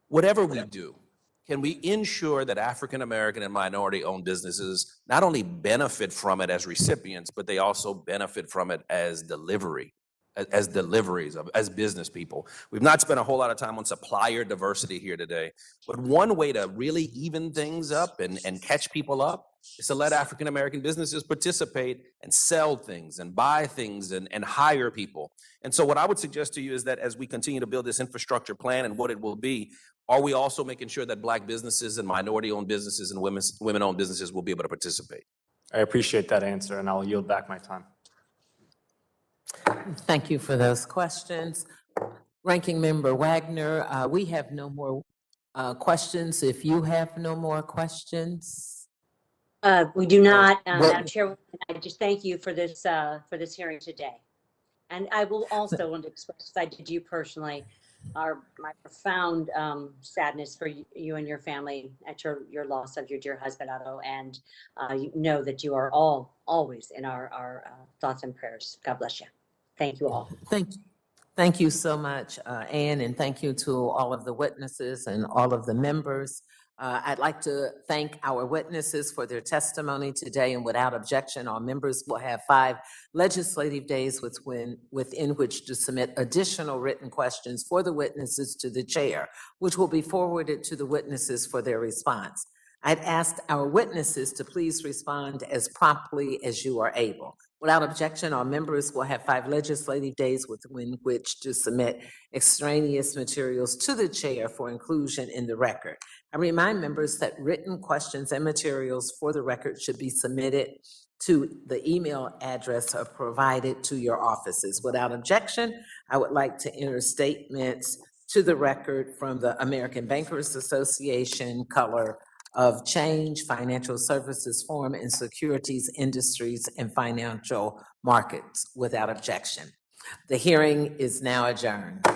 whatever we do, can we ensure that African American and minority-owned businesses not only benefit from it as recipients, but they also benefit from it as deliveries, as business people? We've not spent a whole lot of time on supplier diversity here today, but one way to really even things up and catch people up is to let African American businesses participate and sell things and buy things and hire people. And so what I would suggest to you is that as we continue to build this infrastructure plan and what it will be, are we also making sure that Black businesses and minority-owned businesses and women-owned businesses will be able to participate? I appreciate that answer, and I'll yield back my time. Thank you for those questions. Ranking Member Wagner, we have no more questions. If you have no more questions. We do not, Madam Chairwoman. I just thank you for this hearing today. And I will also want to express, as I did you personally, my profound sadness for you and your family at your loss of your dear husband, Otto. And you know that you are all always in our thoughts and prayers. God bless you. Thank you all. Thank you so much, Ann, and thank you to all of the witnesses and all of the members. I'd like to thank our witnesses for their testimony today, and without objection, our members will have 5 legislative days within which to submit additional written questions for the witnesses to the chair, which will be forwarded to the witnesses for their response. I'd ask our witnesses to please respond as promptly as you are able. Without objection, our members will have 5 legislative days within which to submit extraneous materials to the chair for inclusion in the record. I remind members that written questions and materials for the record should be submitted to the email address provided to your offices. Without objection, I would like to enter statements to the record from the American Bankers Association, color of Change, Financial Services Forum, and Securities Industries and Financial Markets. Without objection. The hearing is now adjourned.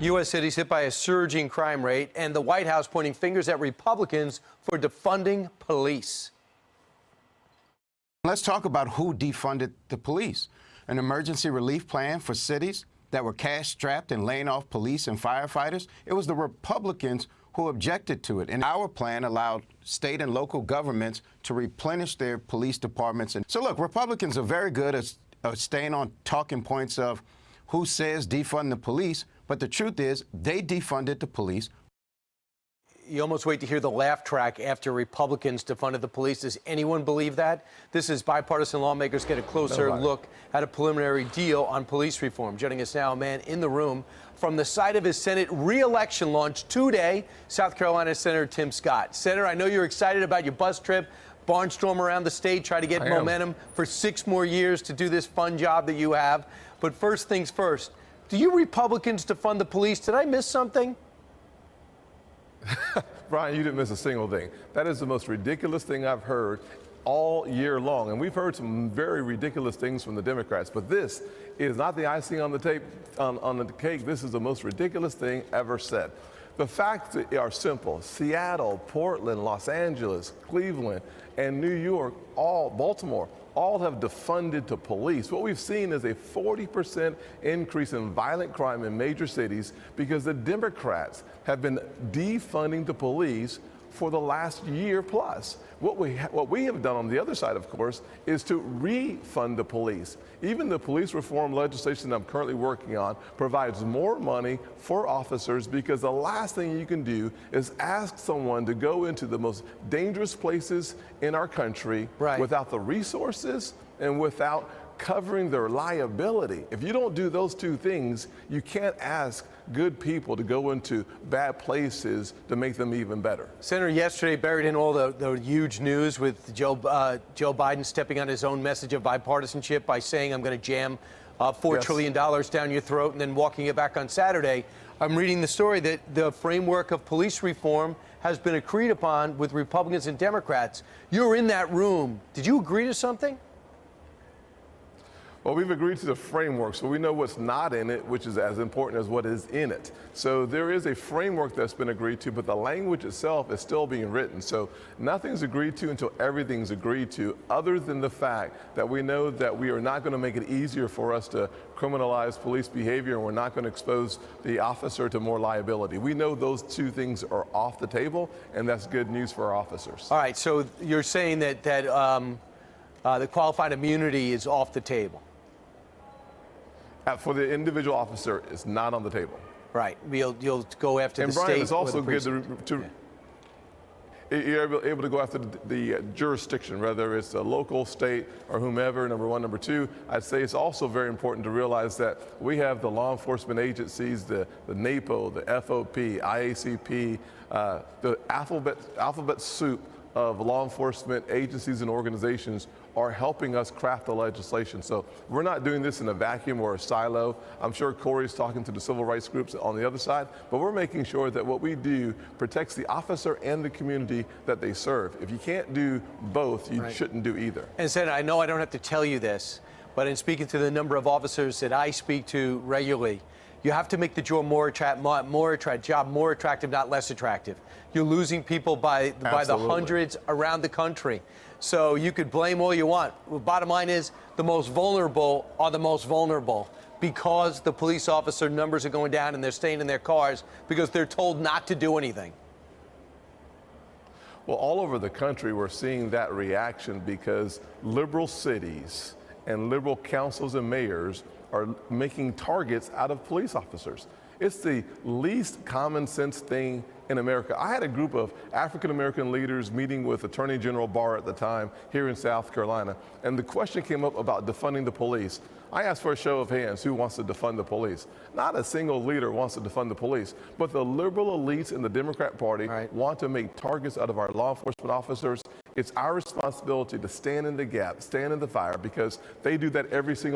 U.S. cities hit by a surging crime rate, and the White House pointing fingers at Republicans for defunding police. Let's talk about who defunded the police. An emergency relief plan for cities that were cash-strapped and laying off police and firefighters. It was the Republicans who objected to it. And our plan allowed state and local governments to replenish their police departments. And so, look, Republicans are very good at staying on talking points of who says defund the police, but the truth is they defunded the police. You almost wait to hear the laugh track after Republicans defunded the police. Does anyone believe that? This is bipartisan lawmakers get a closer look at a preliminary deal on police reform. Joining us now, a man in the room from the site of his Senate re-election launch today, South Carolina Senator Tim Scott. Senator, I know you're excited about your bus trip, barnstorm around the state, try to get momentum for 6 more years to do this fun job that you have. But first things first, do you Republicans defund the police? Did I miss something? Brian, you didn't miss a single thing. That is the most ridiculous thing I've heard all year long. And we've heard some very ridiculous things from the Democrats, but this is not the icing on the on the cake. This is the most ridiculous thing ever said. The facts are simple. Seattle, Portland, Los Angeles, Cleveland, and New York, Baltimore, all have defunded to police. What we've seen is a 40% increase in violent crime in major cities because the Democrats have been defunding the police for the last year plus. What we have done on the other side, of course, is to refund the police. Even the police reform legislation that I'm currently working on provides more money for officers because the last thing you can do is ask someone to go into the most dangerous places in our country without the resources and without covering their liability. If you don't do those two things, you can't ask good people to go into bad places to make them even better. Senator, yesterday buried in all the huge news with Joe Biden stepping on his own message of bipartisanship by saying, I'm going to jam $4 trillion down your throat and then walking it back on Saturday. I'm reading the story that the framework of police reform has been agreed upon with Republicans and Democrats. You're in that room. Did you agree to something? Well, we've agreed to the framework, so we know what's not in it, which is as important as what is in it. So there is a framework that's been agreed to, but the language itself is still being written. So nothing's agreed to until everything's agreed to, other than the fact that we know that we are not going to make it easier for us to criminalize police behavior, and we're not going to expose the officer to more liability. We know those two things are off the table, and that's good news for our officers. All right, so you're saying that the qualified immunity is off the table? For the individual officer, it's not on the table. Right. You'll go after the state. And Brian, it's also good to you're able to go after the jurisdiction, whether it's a local, state, or whomever, number one. Number two, I'd say it's also very important to realize that we have the law enforcement agencies, the NAPO, the FOP, IACP, the alphabet soup of law enforcement agencies and organizations are helping us craft the legislation. So we're not doing this in a vacuum or a silo. I'm sure Corey's talking to the civil rights groups on the other side, but we're making sure that what we do protects the officer and the community that they serve. If you can't do both, you shouldn't do either. And Senator, I know I don't have to tell you this, but in speaking to the number of officers that I speak to regularly, you have to make the job more attractive, not less attractive. You're losing people by the hundreds around the country. So you could blame all you want. The bottom line is the most vulnerable are the most vulnerable because the police officer numbers are going down and they're staying in their cars because they're told not to do anything. Well, all over the country, we're seeing that reaction because liberal cities and liberal councils and mayors are making targets out of police officers. It's the least common sense thing in America. I had a group of African-American leaders meeting with Attorney General Barr at the time here in South Carolina, and the question came up about defunding the police. I asked for a show of hands, who wants to defund the police? Not a single leader wants to defund the police, but the liberal elites in the Democrat Party want to make targets out of our law enforcement officers. It's our responsibility to stand in the gap, stand in the fire, because they do that every single